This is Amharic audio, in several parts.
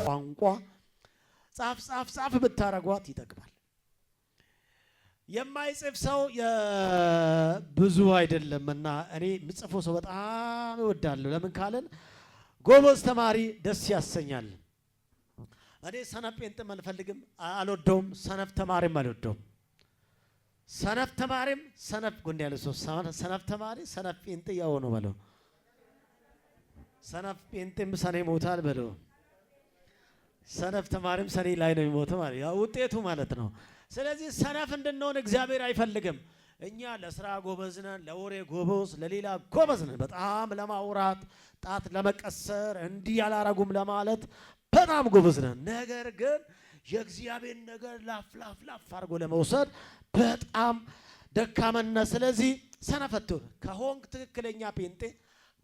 ቋንቋ ጻፍ ብታረጓት ይጠቅማል። የማይጽፍ ሰው ብዙ አይደለምና እኔ ምጽፈው ሰው በጣም እወዳለሁ። ለምን ካለን ጎበዝ ተማሪ ደስ ያሰኛል። እኔ ሰነፍ ጴንጤም አልፈልግም አልወደውም፣ ሰነፍ ተማሪም አልወደውም። ሰነፍ ተማሪም ሰነፍ ጎን ያለ ሰው ሰነፍ ተማሪ ሰነፍ ጴንጤ ያው ነው በለው። ሰነፍ ጴንጤም ሰኔ ይሞታል በለው። ሰነፍ ተማሪም ሰኔ ላይ ነው የሚሞተው ማለት ያው ውጤቱ ማለት ነው። ስለዚህ ሰነፍ እንድንሆን እግዚአብሔር አይፈልግም። እኛ ለስራ ጎበዝ ነን፣ ለወሬ ጎበዝ፣ ለሌላ ጎበዝ ነን። በጣም ለማውራት ጣት ለመቀሰር እንዲህ ያላረጉም ለማለት በጣም ጎበዝ ነን። ነገር ግን የእግዚአብሔር ነገር ላፍ አድርጎ ለመውሰድ በጣም ደካመና። ስለዚህ ሰነፈቱ ከሆንክ ትክክለኛ ጴንጤ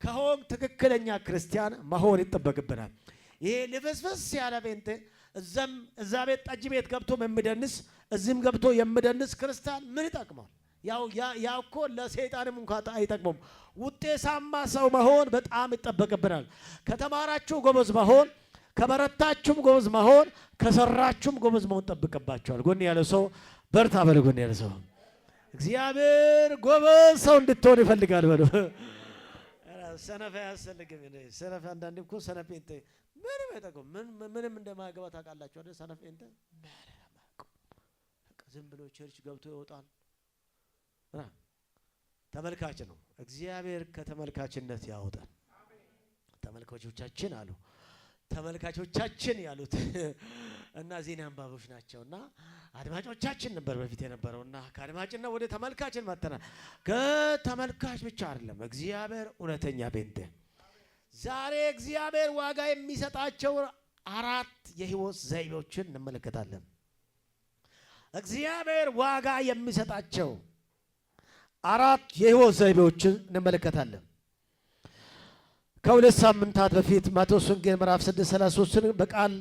ከሆንክ ትክክለኛ ክርስቲያን መሆን ይጠበቅብናል። ይሄ ልፍስፍስ ያለ ጴንጤ እዛ ቤት ጠጅ ቤት ገብቶ የሚደንስ እዚህም ገብቶ የሚደንስ ክርስቲያን ምን ይጠቅማል? ያው እኮ ለሰይጣንም እንኳን አይጠቅሙም። ውጤታማ ሰው መሆን በጣም ይጠበቅብናል። ከተማራችሁ ጎበዝ መሆን፣ ከበረታችሁም ጎበዝ መሆን፣ ከሰራችሁም ጎበዝ መሆን ጠብቅባችኋል። ጎን ያለ ሰው በርታ በለ። ጎን ያለ ሰው እግዚአብሔር ጎበዝ ሰው እንድትሆን ይፈልጋል በሉ። ሰነፍ አያስፈልግም። ሰነፍ አንዳንዴ እኮ ሰነፍ ጴንጤ ምንም አይጠቅም። ምንም እንደማያገባ ታውቃላችሁ አይደል? ሰነፍ ጴንጤ ዝም ብሎ ቸርች ገብቶ ይወጣል። ተመልካች ነው። እግዚአብሔር ከተመልካችነት ያወጣል። ተመልካቾቻችን አሉ ተመልካቾቻችን ያሉት እና ዜና አንባቦች ናቸውና አድማጮቻችን ነበር በፊት የነበረውና ከአድማጭና ወደ ተመልካችን መተናል። ከተመልካች ብቻ አይደለም እግዚአብሔር እውነተኛ ጴንጤ። ዛሬ እግዚአብሔር ዋጋ የሚሰጣቸው 4 የህይወት ዘይቤዎችን እንመለከታለን። እግዚአብሔር ዋጋ የሚሰጣቸው 4 የህይወት ዘይቤዎችን እንመለከታለን። ከሁለት ሳምንታት በፊት ማቴዎስ ወንጌል ምዕራፍ 6:33 በቃል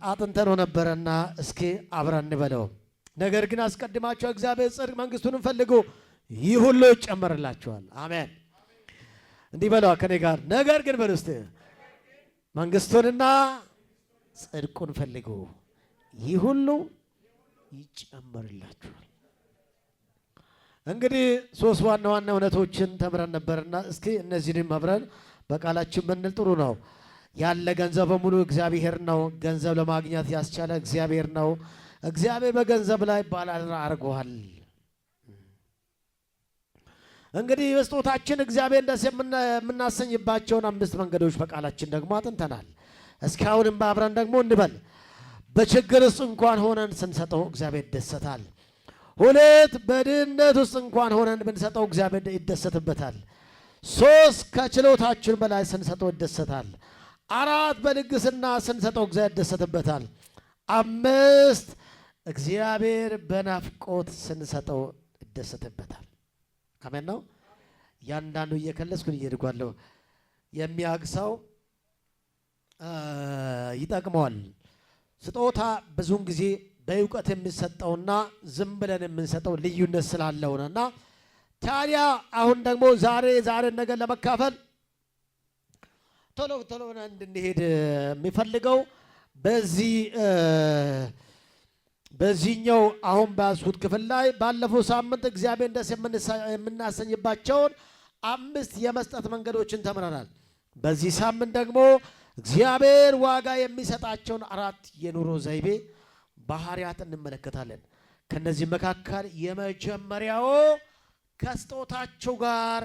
አጥንተነው ነበረና እስኪ አብረን እንበለው። ነገር ግን አስቀድማችሁ እግዚአብሔር ጽድቅ መንግስቱን ፈልጉ፣ ይህ ሁሉ ይጨመርላችኋል። አሜን። እንዲህ በለው ከኔ ጋር ነገር ግን በሉ እስቲ መንግስቱንና ጽድቁን ፈልጉ፣ ይህ ሁሉ ይጨመርላችኋል። እንግዲህ 3 ዋና ዋና እውነቶችን ተምረን ነበርና እስኪ እነዚህንም አብረን በቃላችን ብንል ጥሩ ነው። ያለ ገንዘብ በሙሉ እግዚአብሔር ነው። ገንዘብ ለማግኘት ያስቻለ እግዚአብሔር ነው። እግዚአብሔር በገንዘብ ላይ ባለአደራ አድርጓል። እንግዲህ በስጦታችን እግዚአብሔር ደስ የምናሰኝባቸውን 5 መንገዶች በቃላችን ደግሞ አጥንተናል። እስካሁንም አብረን ደግሞ እንበል። በችግር ውስጥ እንኳን ሆነን ስንሰጠው እግዚአብሔር ይደሰታል። 2 በድህነት ውስጥ እንኳን ሆነን ብንሰጠው እግዚአብሔር ይደሰትበታል። 3 ከችሎታችን በላይ ስንሰጠው ይደሰታል። 4 በልግስና ስንሰጠው እግዚአብሔር ይደሰትበታል። 5 እግዚአብሔር በናፍቆት ስንሰጠው ይደሰትበታል። አሜን ነው። ያንዳንዱ እየከለስኩ እየድጓለሁ። የሚያግሰው ይጠቅመዋል። ስጦታ ብዙውን ጊዜ በእውቀት የምንሰጠውና ዝም ብለን የምንሰጠው ልዩነት ስላለው ነውና ታዲያ አሁን ደግሞ ዛሬ ነገር ለመካፈል ቶሎ እንድንሄድ የሚፈልገው በዚህኛው አሁን ባስሁት ክፍል ላይ ባለፈው ሳምንት እግዚአብሔር ደስ የምናሰኝባቸውን 5 የመስጠት መንገዶችን ተምረናል። በዚህ ሳምንት ደግሞ እግዚአብሔር ዋጋ የሚሰጣቸውን 4 የኑሮ ዘይቤ ባህሪያት እንመለከታለን። ከነዚህ መካከል የመጀመሪያው ከስጦታቸው ጋር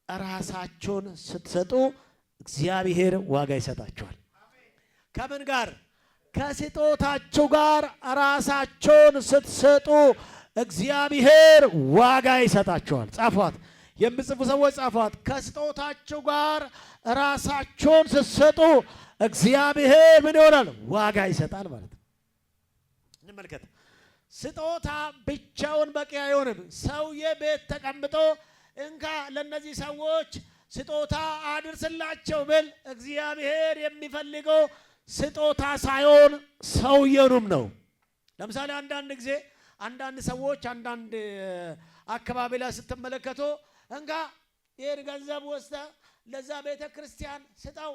ራሳቸውን ስትሰጡ እግዚአብሔር ዋጋ ይሰጣቸዋል። ከምን ጋር? ከስጦታቸው ጋር ራሳቸውን ስትሰጡ እግዚአብሔር ዋጋ ይሰጣቸዋል። ጻፏት፣ የምጽፉ ሰዎች ጻፏት። ከስጦታቸው ጋር ራሳቸውን ስትሰጡ እግዚአብሔር ምን ይሆናል? ዋጋ ይሰጣል ማለት ነው። እንመልከት። ስጦታ ብቻውን በቂ አይሆንም። ሰውዬ ቤት ተቀምጦ እንካ ለነዚህ ሰዎች ስጦታ አድርስላቸው ብል እግዚአብሔር የሚፈልገው ስጦታ ሳይሆን ሰውየኑም ነው። ለምሳሌ አንዳንድ ጊዜ አንዳንድ ሰዎች አንዳንድ አካባቢ ላይ ስትመለከቱ እንካ ይሄን ገንዘብ ወስደ ለዛ ቤተ ክርስቲያን ስጠው።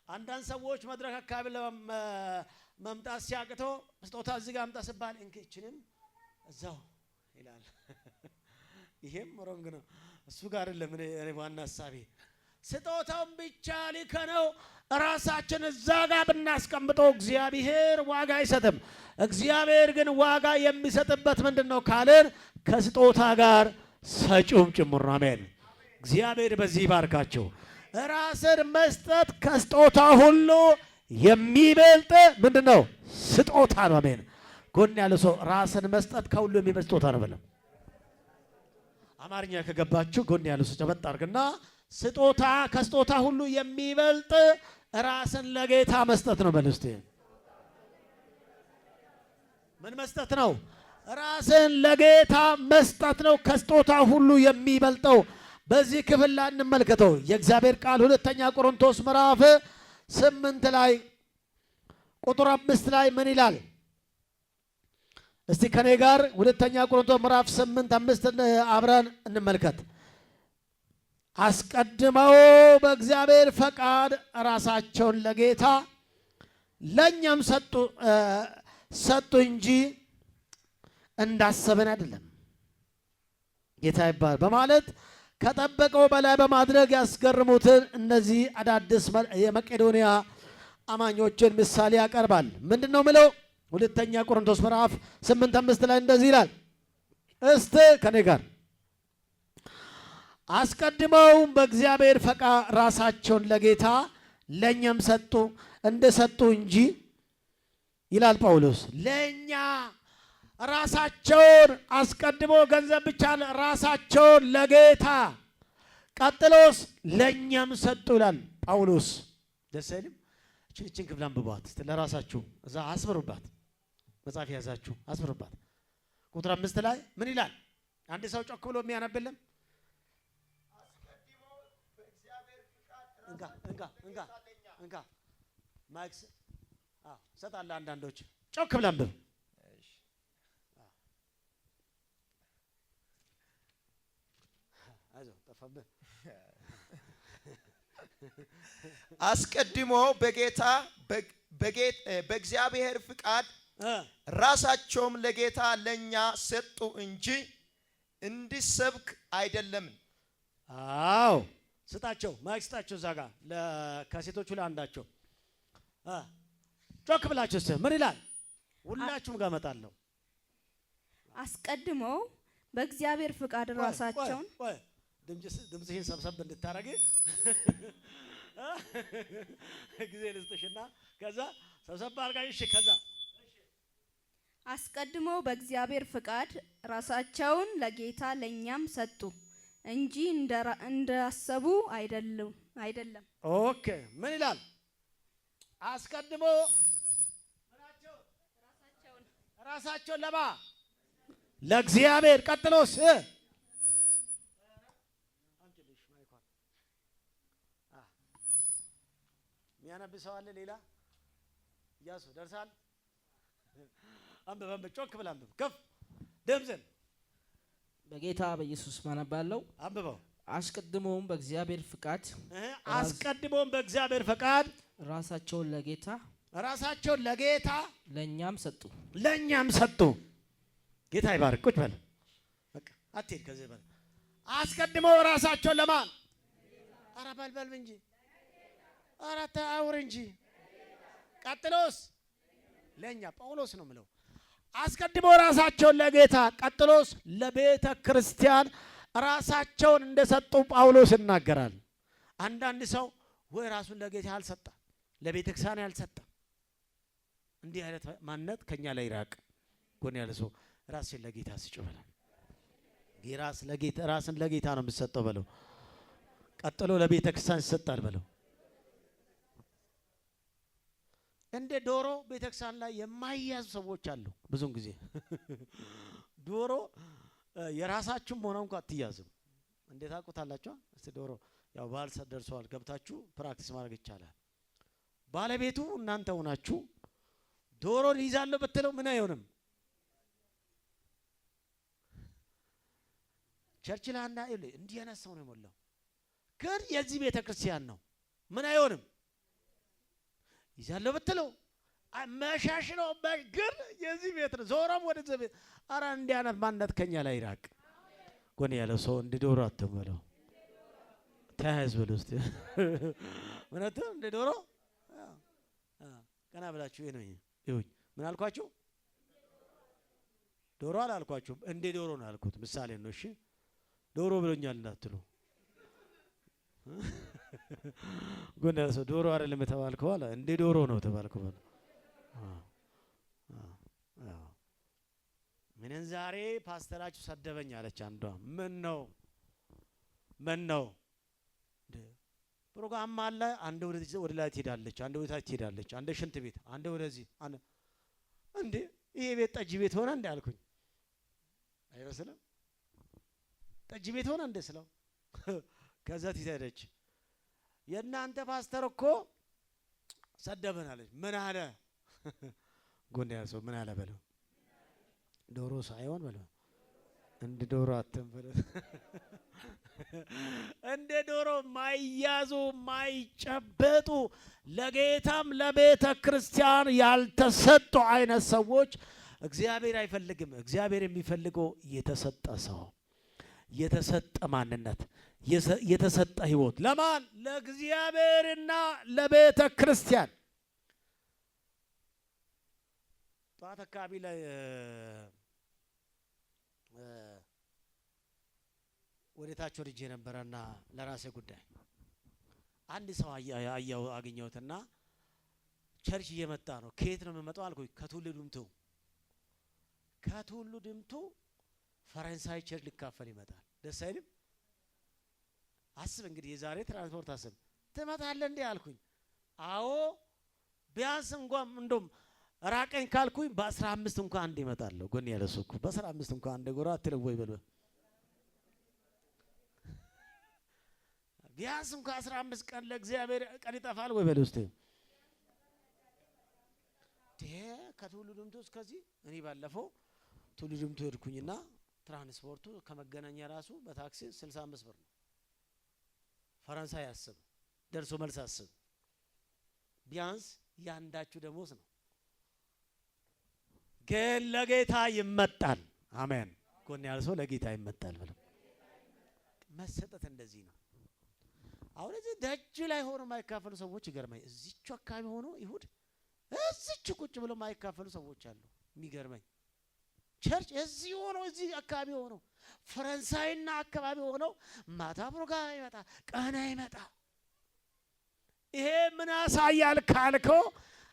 አንዳንድ ሰዎች መድረክ አካባቢ ለመምጣት ሲያቅተው ስጦታ እዚህ ጋር አምጣ ሲባል እንክችንም እዛው ይላል። ይሄም ሮንግ ነው። እሱ ጋር አይደለም እኔ ዋና ሐሳቤ ስጦታውን ብቻ ሊከነው ራሳችን እዛ ጋር ብናስቀምጠው እግዚአብሔር ዋጋ አይሰጥም። እግዚአብሔር ግን ዋጋ የሚሰጥበት ምንድነው ካልን ከስጦታ ጋር ሰጪውም ጭምር ነው። አሜን። እግዚአብሔር በዚህ ይባርካቸው። ራስን መስጠት ከስጦታ ሁሉ የሚበልጥ ምንድነው? ስጦታ ነው። አሜን። ጎን ያለ ሰው ራስን መስጠት ከሁሉ የሚበልጥ ስጦታ ነው በለው። አማርኛ ከገባችሁ ጎን ያለ ሰው ጨበጥ አድርግና ስጦታ ከስጦታ ሁሉ የሚበልጥ ራስን ለጌታ መስጠት ነው በለው። እስቲ ምን መስጠት ነው? ራስን ለጌታ መስጠት ነው ከስጦታ ሁሉ የሚበልጠው። በዚህ ክፍል ላይ እንመልከተው። የእግዚአብሔር ቃል ሁለተኛ ቆሮንቶስ ምዕራፍ 8 ላይ ቁጥር 5 ላይ ምን ይላል? እስቲ ከኔ ጋር ሁለተኛ ቆሮንቶስ ምዕራፍ 8:5 አብረን እንመልከት። አስቀድመው በእግዚአብሔር ፈቃድ ራሳቸውን ለጌታ ለኛም ሰጡ እንጂ እንዳሰበን አይደለም። ጌታ ይባል በማለት ከጠበቀው በላይ በማድረግ ያስገርሙትን እነዚህ አዳዲስ የመቄዶንያ አማኞችን ምሳሌ ያቀርባል። ምንድነው ምለው? ሁለተኛ ቆሮንቶስ ምዕራፍ 8:5 ላይ እንደዚህ ይላል። እስቲ ከኔ ጋር አስቀድመው በእግዚአብሔር ፈቃድ ራሳቸውን ለጌታ ለኛም እንደሰጡ እንጂ ይላል ጳውሎስ። ለኛ ራሳቸውን አስቀድሞ ገንዘብ ብቻ ራሳቸውን ለጌታ ቀጥሎስ ለኛም ሰጡ ይላል ጳውሎስ። ደስ አይልም? እቺን ክፍል አንብቧት ለራሳችሁ እዛ አስብሩባት። መጽሐፍ ያዛችሁ አስብሩባት። ቁጥር 5 ላይ ምን ይላል? አንድ ሰው ጮክ ብሎ የሚያነብልን እንጋ ማክስ ሰጣለ። አንዳንዶች ጮክ ብለን አንብብ። አስቀድሞ በእግዚአብሔር ፍቃድ ራሳቸውም ለጌታ ለኛ ሰጡ እንጂ እንዲሰብክ አይደለም። አዎ ስጣቸው፣ ማይክ ስጣቸው። እዛ ጋር ከሴቶቹ ለአንዳቸው ጮክ ብላችሁ ምን ይላል? ሁላችሁም ጋር እመጣለሁ። አስቀድሞ በእግዚአብሔር ፍቃድ ራሳቸውን ድምፅህን ሰብሰብ እንድታረግ ጊዜ ልስጥሽና ከዛ ሰብሰብ አድርጋ። እሺ ከዛ አስቀድሞ በእግዚአብሔር ፍቃድ ራሳቸውን ለጌታ ለኛም ሰጡ እንጂ እንዳሰቡ አይደለም። ኦኬ ምን ይላል? አስቀድሞ ራሳቸውን ለማ ለእግዚአብሔር ቀጥሎስ የሚያነብሰው አለ? ሌላ እያሱ ደርሳል። አንብበን ጮክ ብለህ አንብብ። ከፍ ድምፅን በጌታ በኢየሱስ ማነባለው። አንብበው። አስቀድሞም በእግዚአብሔር ፈቃድ ራሳቸውን ለጌታ ለኛም ሰጡ። ጌታ ይባርክ። ቁጭ በል በቃ አትሄድ ከዚህ በል። አስቀድሞ ራሳቸውን ለማን? ኧረ በልበል እንጂ ኧረ ተአውር እንጂ። ቀጥሎስ ለኛ ጳውሎስ ነው የምለው። አስቀድሞ ራሳቸውን ለጌታ ቀጥሎስ ለቤተ ክርስቲያን ራሳቸውን እንደሰጡ ጳውሎስ ይናገራል። አንዳንድ ሰው ወይ ራሱን ለጌታ አልሰጠ፣ ለቤተ ክርስቲያን ያልሰጠ፣ እንዲህ አይነት ማንነት ከኛ ላይ ይራቅ። ጎን ያለ ሰው ራስን ለጌታ ስጭ በለው። ራስን ለጌታ ነው የምትሰጠው በለው። ቀጥሎ ለቤተ ክርስቲያን ይሰጣል በለው። እንደ ዶሮ ቤተክርስቲያን ላይ የማይያዙ ሰዎች አሉ። ብዙውን ጊዜ ዶሮ የራሳችሁም ሆነ እንኳን አትያዝም። እንዴት አውቁታላችሁ? እስቲ ዶሮ ያው በዓል ደርሰዋል፣ ገብታችሁ ፕራክቲስ ማድረግ ይቻላል። ባለቤቱ እናንተ ሆናችሁ ዶሮን ይዛለሁ ብትለው ምን አይሆንም? ቸርች ላና እንዲህ ያነሳው ነው የሞላው። ግን የዚህ ቤተ ክርስቲያን ነው ምን አይሆንም ይዛለው ብትለው መሻሽ ነው ግን የዚህ ቤት ነው ዞሮም ወደ ዘቤ አራ እንዲያነት ማንነት ከኛ ላይ ይራቅ። ጎን ያለው ሰው እንደ ዶሮ አትበለው ተያዝ ብሎ እስቲ ምንተ እንደ ዶሮ ገና ብላችሁ ነው ይሁን ምን አልኳችሁ? ዶሮ አላልኳችሁም እንደ ዶሮ ነው አልኩት። ምሳሌ ነው እሺ ዶሮ ብሎኛል እንዳትሉ ጎን ያለው ሰው ዶሮ አይደለም ተባልከው አለ እንደ ዶሮ ነው ተባልከው አለ ምንን ዛሬ ፓስተራችሁ ሰደበኝ አለች አንዷ። ምን ነው ፕሮግራም አለ አንድ ወደ ላይ ትሄዳለች አንድ ወደ ታች ትሄዳለች አንድ ሽንት ቤት አንድ ወደዚህ እንዴ ይሄ ቤት ጠጅ ቤት ሆነ እንዴ አልኩኝ። አይመስልም ጠጅ ቤት ሆነ እንዴ ስለው ከዛ ትሄዳለች የእናንተ ፓስተር እኮ ሰደበን አለች። ምን አለ ጎን ያለው ሰው ምን አለ በለው ዶሮ ሳይሆን በለው እንደ ዶሮ አትንበለው እንደ ዶሮ ማይያዙ ማይጨበጡ ለጌታም ለቤተ ክርስቲያን ያልተሰጡ አይነት ሰዎች እግዚአብሔር አይፈልግም። እግዚአብሔር የሚፈልገው የተሰጠ ሰው የተሰጠ ማንነት የተሰጠ ህይወት ለማን ለእግዚአብሔርና ለቤተ ክርስቲያን። ጧት አካባቢ ላይ ወደታች ወርጄ ነበርና ለራሴ ጉዳይ አንድ ሰው አገኘሁትና ቸርች እየመጣ ነው። ከየት ነው የምመጣው አልኩኝ። ከቱሉ ድምቱ ፈረንሳይ ቸርች ሊካፈል ይመጣል። ደስ አይልም? አስብ እንግዲህ የዛሬ ትራንስፖርት አስብ ትመጣለህ እንዴ አልኩኝ። አዎ ቢያንስ እንኳን እንደም ራቀኝ ካልኩኝ በ15 እንኳን አንድ ይመጣለሁ። ጎን ያለው ሰው በ15 እንኳን አንድ ጎራ አትለው ወይ በለው ቢያንስ እንኳን 15 ቀን ለእግዚአብሔር ቀን ይጠፋል ወይ በለው እስቲ ከቱሉ ድምቱ እስከዚህ እኔ ባለፈው ቱሉ ድምቱ ሄድኩኝና ትራንስፖርቱ ከመገናኛ ራሱ በታክሲ 65 ብር ነው። ፈረንሳይ አስብ ደርሶ መልስ አስብ ቢያንስ ያንዳችሁ ደሞዝ ነው። ግን ለጌታ ይመጣል። አሜን። ጎን ያለው ሰው ለጌታ ይመጣል ብለው መሰጠት እንደዚህ ነው። አሁን እዚህ ደጅ ላይ ሆኖ ማይካፈሉ ሰዎች ይገርማኝ። እዚቹ አካባቢ ሆኖ ይሁድ እዚቹ ቁጭ ብለው ማይካፈሉ ሰዎች አሉ። የሚገርመኝ ቸርች እዚህ ሆኖ እዚህ አካባቢ ሆኖ ፈረንሳይና አካባቢ ሆኖ ማታ ፕሮግራም ይመጣ ቀና ይመጣ። ይሄ ምን ያሳያል ካልከው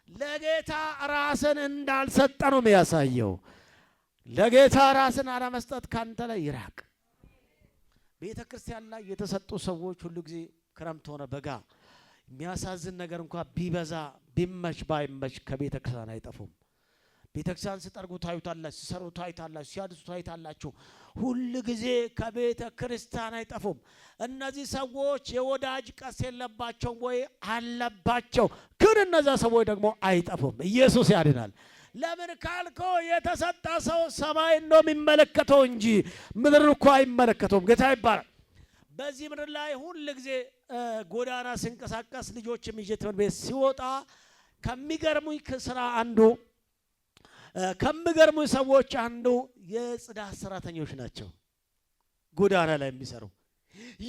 ለጌታ ራስን እንዳልሰጠ ነው የሚያሳየው። ለጌታ ራስን አለመስጠት ካንተ ላይ ይራቅ። ቤተ ክርስቲያን ላይ የተሰጡ ሰዎች ሁሉ ጊዜ ክረምት ሆነ በጋ የሚያሳዝን ነገር እንኳን ቢበዛ ቢመች ባይመች ከቤተ ክርስቲያን አይጠፉም። ቤተ ክርስቲያን ሲጠርጉ ታዩታላችሁ፣ ሲሰሩ ታዩታላችሁ፣ ሲያድሱ ታዩታላችሁ። ሁሉ ጊዜ ከቤተ ክርስቲያን አይጠፉም። እነዚህ ሰዎች የወዳጅ ቀስ የለባቸውም ወይ አለባቸው፣ ግን እነዛ ሰዎች ደግሞ አይጠፉም። ኢየሱስ ያድናል። ለምን ካልኮ የተሰጠ ሰው ሰማይ ነው የሚመለከተው እንጂ ምድር እኮ አይመለከተውም። ጌታ ይባላል። በዚህ ምድር ላይ ሁሉ ጊዜ ጎዳና ሲንቀሳቀስ ልጆችም ይዤ ትምህርት ቤት ሲወጣ ከሚገርሙኝ ስራ አንዱ ከሚገርሙኝ ሰዎች አንዱ የጽዳት ሰራተኞች ናቸው። ጎዳና ላይ የሚሰሩ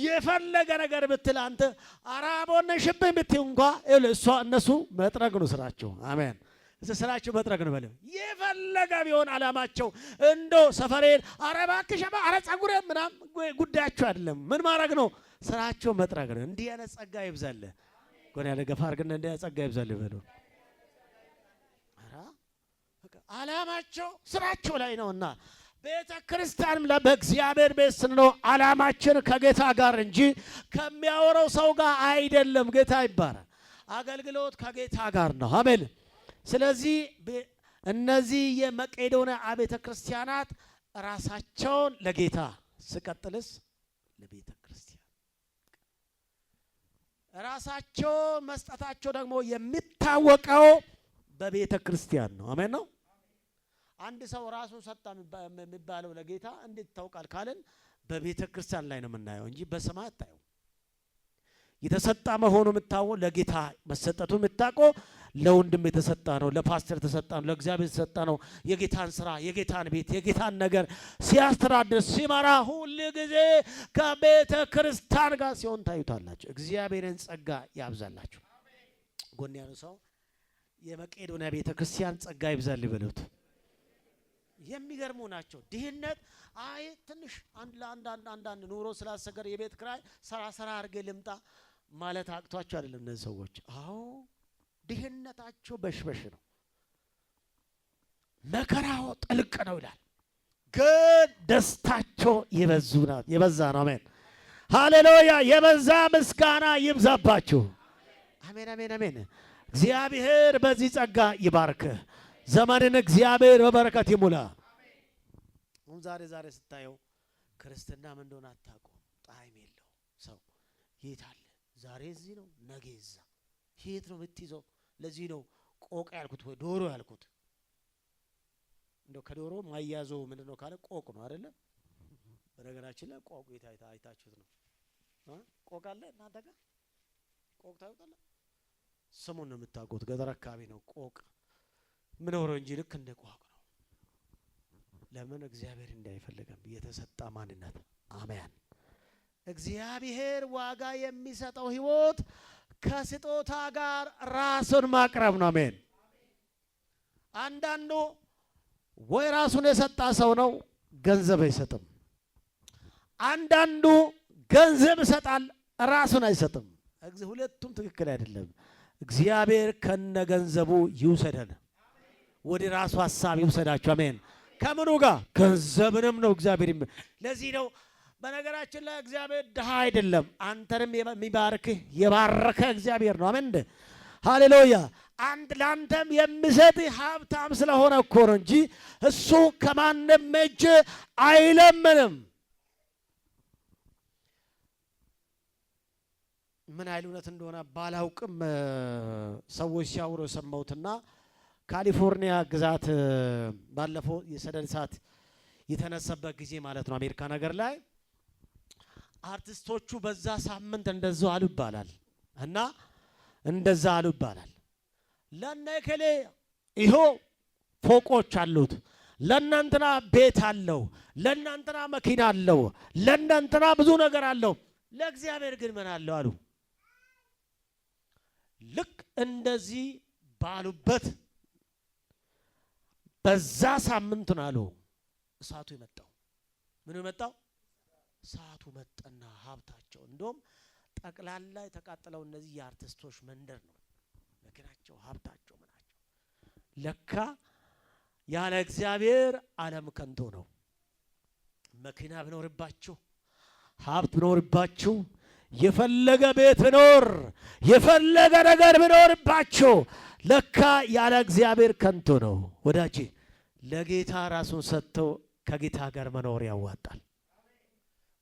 የፈለገ ነገር ብትል አንተ አራቦነ ሽብኝ ብትይ እንኳን እነሱ መጥረግ ነው ስራቸው። አሜን። ስራቸው መጥረግ ነው በለው። የፈለገ ቢሆን አላማቸው እንዶ ሰፈሬን አረባክሽ አረ ጸጉሬ ምናም ጉዳያቸው አይደለም። ምን ማድረግ ነው? ስራቸው መጥረግ ነው። እንዲህ አይነት ጸጋ ይብዛል። ጎን ያለ ገፋ አድርገን እንዲህ አይነት ጸጋ ይብዛል በለው። አላማቸው ስራቸው ላይ ነውና ቤተ ክርስቲያንም በእግዚአብሔር ቤት ስንኖር አላማችን ከጌታ ጋር እንጂ ከሚያወራው ሰው ጋር አይደለም። ጌታ ይባላል። አገልግሎት ከጌታ ጋር ነው። አሜን። ስለዚህ እነዚህ የመቄዶንያ አብያተ ክርስቲያናት ራሳቸውን ለጌታ ስቀጥልስ ለቤተ ክርስቲያን ራሳቸው መስጠታቸው ደግሞ የሚታወቀው በቤተ ክርስቲያን ነው። አሜን ነው። አንድ ሰው ራሱን ሰጣ የሚባለው ለጌታ እንዴት ታውቃል ካለን በቤተ ክርስቲያን ላይ ነው የምናየው እንጂ በሰማይ አታየው። የተሰጣ መሆኑ የምታወው ለጌታ መሰጠቱ የምታውቀው ለወንድም የተሰጣ ነው፣ ለፓስተር የተሰጣ ነው፣ ለእግዚአብሔር የተሰጣ ነው። የጌታን ስራ፣ የጌታን ቤት፣ የጌታን ነገር ሲያስተዳድር ሲመራ ሁሉ ጊዜ ከቤተ ክርስቲያን ጋር ሲሆን ታዩታላችሁ። እግዚአብሔርን ጸጋ ያብዛላችሁ። ጎን ያለው ሰው የመቄዶንያ ቤተ ክርስቲያን ጸጋ ይብዛል ይበሉት። የሚገርሙ ናቸው። ድህነት አይ ትንሽ አንዳንድ ኑሮ ስላሰገር የቤት ክራይ ሰራ አድርጌ ልምጣ ማለት አቅቷቸው አይደለም እነዚህ ሰዎች። አዎ ድህነታቸው በሽበሽ ነው፣ መከራው ጥልቅ ነው ይላል። ግን ደስታቸው የበዛ ነው። አሜን ሃሌሉያ። የበዛ ምስጋና ይብዛባችሁ። አሜን አሜን አሜን። እግዚአብሔር በዚህ ጸጋ ይባርክ። ዘመንን እግዚአብሔር በበረከት ይሙላ። አሁን ዛሬ ስታየው ክርስትና ምን እንደሆነ አታውቁም። ጣዕም የለው። ሰው የት አለ? ዛሬ እዚህ ነው፣ ነገ እዛ። የት ነው የምትይዘው? ለዚህ ነው ቆቅ ያልኩት ወይ ዶሮ ያልኩት። እንደው ከዶሮ ማያዘው ምንድነው ካለ ቆቅ ነው አይደለ? በነገራችን ላይ ቆቅ አይታችሁት ነው። ቆቅ አለ እናንተ ጋር ቆቅ ታውቃለ? ስሙን ነው የምታውቁት። ገጠር አካባቢ ነው ቆቅ ምኖረው እንጂ ልክ እንደ ቆቅ ነው። ለምን? እግዚአብሔር እንዳይፈልገም የተሰጣ ማንነት። አሜን። እግዚአብሔር ዋጋ የሚሰጠው ህይወት ከስጦታ ጋር ራሱን ማቅረብ ነው። አሜን። አንዳንዱ ወይ ራሱን የሰጣ ሰው ነው፣ ገንዘብ አይሰጥም። አንዳንዱ ገንዘብ ይሰጣል፣ ራሱን አይሰጥም። ሁለቱም ትክክል አይደለም። እግዚአብሔር ከነገንዘቡ ይውሰደን፣ ወደ ራሱ ሐሳብ ይውሰዳችሁ። አሜን። ከምኑ ጋር? ገንዘብንም ነው እግዚአብሔር። ለዚህ ነው በነገራችን ላይ እግዚአብሔር ድሃ አይደለም። አንተንም የሚባርክህ የባረከ እግዚአብሔር ነው። አሜን ሃሌሉያ። ለአንተም የሚሰጥ ሀብታም ስለሆነ እኮ ነው እንጂ እሱ ከማንም እጅ አይለምንም። ምን አይል እውነት እንደሆነ ባላውቅም ሰዎች ሲያወሩ የሰማሁትና ካሊፎርኒያ ግዛት ባለፈው የሰደድ እሳት የተነሳበት ጊዜ ማለት ነው አሜሪካ ነገር ላይ አርቲስቶቹ በዛ ሳምንት እንደዛው አሉ ይባላል እና እንደዛ አሉ ይባላል። ለነከሌ ይሆ ፎቆች አሉት፣ ለእናንተና ቤት አለው፣ ለእናንተና መኪና አለው፣ ለእናንተና ብዙ ነገር አለው፣ ለእግዚአብሔር ግን ምን አለው አሉ። ልክ እንደዚህ ባሉበት በዛ ሳምንት ነው አሉ እሳቱ የመጣው። ምን የመጣው? እሳቱ መጣና ሀብታቸው እንደውም ጠቅላላ የተቃጠለው እነዚህ የአርቲስቶች መንደር ነው። መኪናቸው፣ ሀብታቸው፣ ምናቸው። ለካ ያለ እግዚአብሔር ዓለም ከንቱ ነው። መኪና ቢኖርባችሁ፣ ሀብት ቢኖርባችሁ፣ የፈለገ ቤት ቢኖር፣ የፈለገ ነገር ቢኖርባችሁ ለካ ያለ እግዚአብሔር ከንቱ ነው። ወዳጄ ለጌታ ራሱን ሰጥቶ ከጌታ ጋር መኖር ያዋጣል።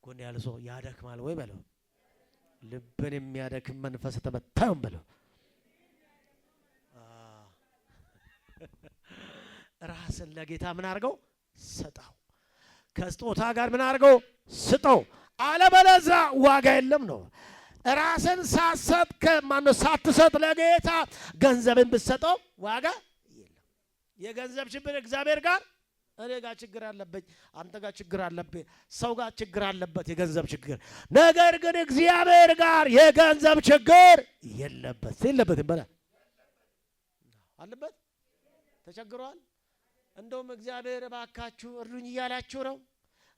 ጎን ያለ ሰው ያደክማል ወይ በለው። ልብን የሚያደክም መንፈስ ተመታዩም በለው። ራስን ለጌታ ምን አድርገው? ስጠው። ከስጦታ ጋር ምን አድርገው? ስጠው። አለበለዚያ ዋጋ የለም ነው። ራስን ሳትሰጥ ለጌታ ገንዘብን ብትሰጠው ዋጋ የለም። የገንዘብ ችግር እግዚአብሔር ጋር፣ እኔ ጋር ችግር አለበት፣ አንተ ጋር ችግር አለበት፣ ሰው ጋር ችግር አለበት የገንዘብ ችግር። ነገር ግን እግዚአብሔር ጋር የገንዘብ ችግር የለበት። ይበላል አለበት። ተቸግሯል። እንደውም እግዚአብሔር እባካችሁ እርዱኝ እያላችሁ ነው።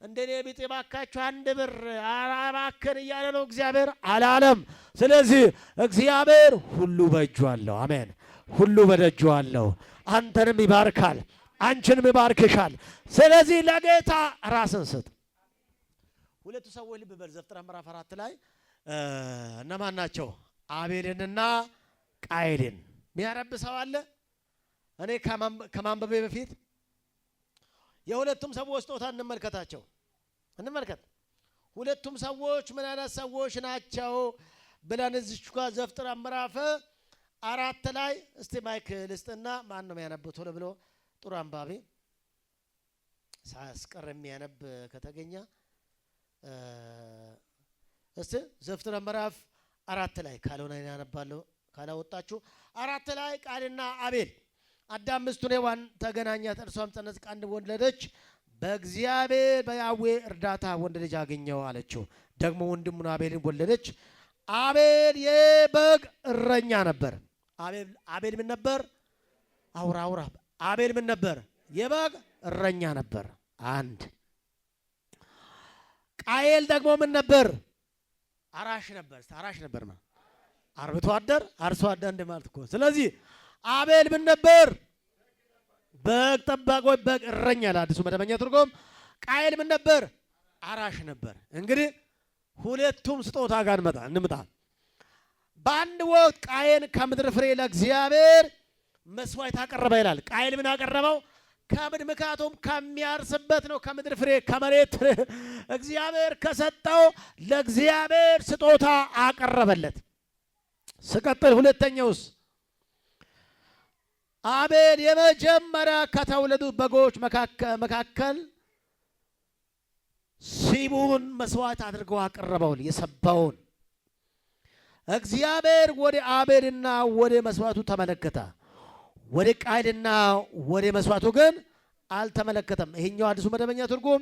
እንደኔ ቢጤ እባካችሁ አንድ ብር አራባከን እያለ ነው እግዚአብሔር አላለም። ስለዚህ እግዚአብሔር ሁሉ በእጁ አለው። አሜን። ሁሉ በደጁ አለው። አንተንም ይባርካል፣ አንቺንም ይባርክሻል። ስለዚህ ለጌታ ራስን ስጥ። ሁለቱ ሰዎች ልብ በል። ዘፍጥረት ምዕራፍ 4 ላይ እነማን ናቸው? አቤልንና ቃየልን። የሚያነብ ሰው አለ? እኔ ከማንበቤ በፊት የሁለቱም ሰዎች ስጦታ እንመልከት። ሁለቱም ሰዎች ምን አይነት ሰዎች ናቸው ብለን እዚች ጋር ዘፍጥረት ምዕራፍ 4 ላይ እስቲ ማይክ ልስጥና ማን ነው የሚያነበው? ቶሎ ብሎ ጥሩ አንባቢ ሳያስቀር የሚያነብ ከተገኘ እስቲ ዘፍጥረት ምዕራፍ 4 ላይ ካልሆነ ያነባለሁ ካላወጣችሁ 4 ላይ ቃየንና አቤል አዳም ሚስቱን ሔዋን ተገናኛት፣ እርሷም ጸነሰች፣ አንድ ወንድ ወለደች። በእግዚአብሔር በያዌ እርዳታ ወንድ ልጅ አገኘው አለችው። ደግሞ ወንድሙን አቤልን ወለደች። አቤል የበግ እረኛ ነበር። አቤል ምን ነበር? አውራ አቤል ምን ነበር? የበግ እረኛ ነበር። አንድ ቃየል ደግሞ ምን ነበር? አራሽ ነበር። አራሽ ነበር ማለት አርብቶ አደር፣ አርሶ አደር እንደማለት እኮ። ስለዚህ አቤል ምን ነበር? በግ ጠባቂ ወይ በግ እረኛ ለአዲሱ መደበኛ ትርጉም። ቃየል ምን ነበር? አራሽ ነበር። እንግዲህ ሁለቱም ስጦታ ጋር እንምጣ። በአንድ ወቅት ቃየን ከምድር ፍሬ ለእግዚአብሔር መስዋዕት አቀረበ ይላል። ቃየል ምን አቀረበው? ምክንያቱም ከሚያርስበት ነው፣ ከምድር ፍሬ ከመሬት እግዚአብሔር ከሰጠው ለእግዚአብሔር ስጦታ አቀረበለት። ስቀጥል ሁለተኛውስ አቤል የመጀመሪያ ከተወለዱት በጎች መካከል ሲቡን መስዋዕት አድርገው አቀረበውን የሰባውን። እግዚአብሔር ወደ አቤልና ወደ መስዋዕቱ ተመለከተ፣ ወደ ቃየልና ወደ መስዋዕቱ ግን አልተመለከተም። ይሄኛው አዲሱ መደበኛ ትርጉም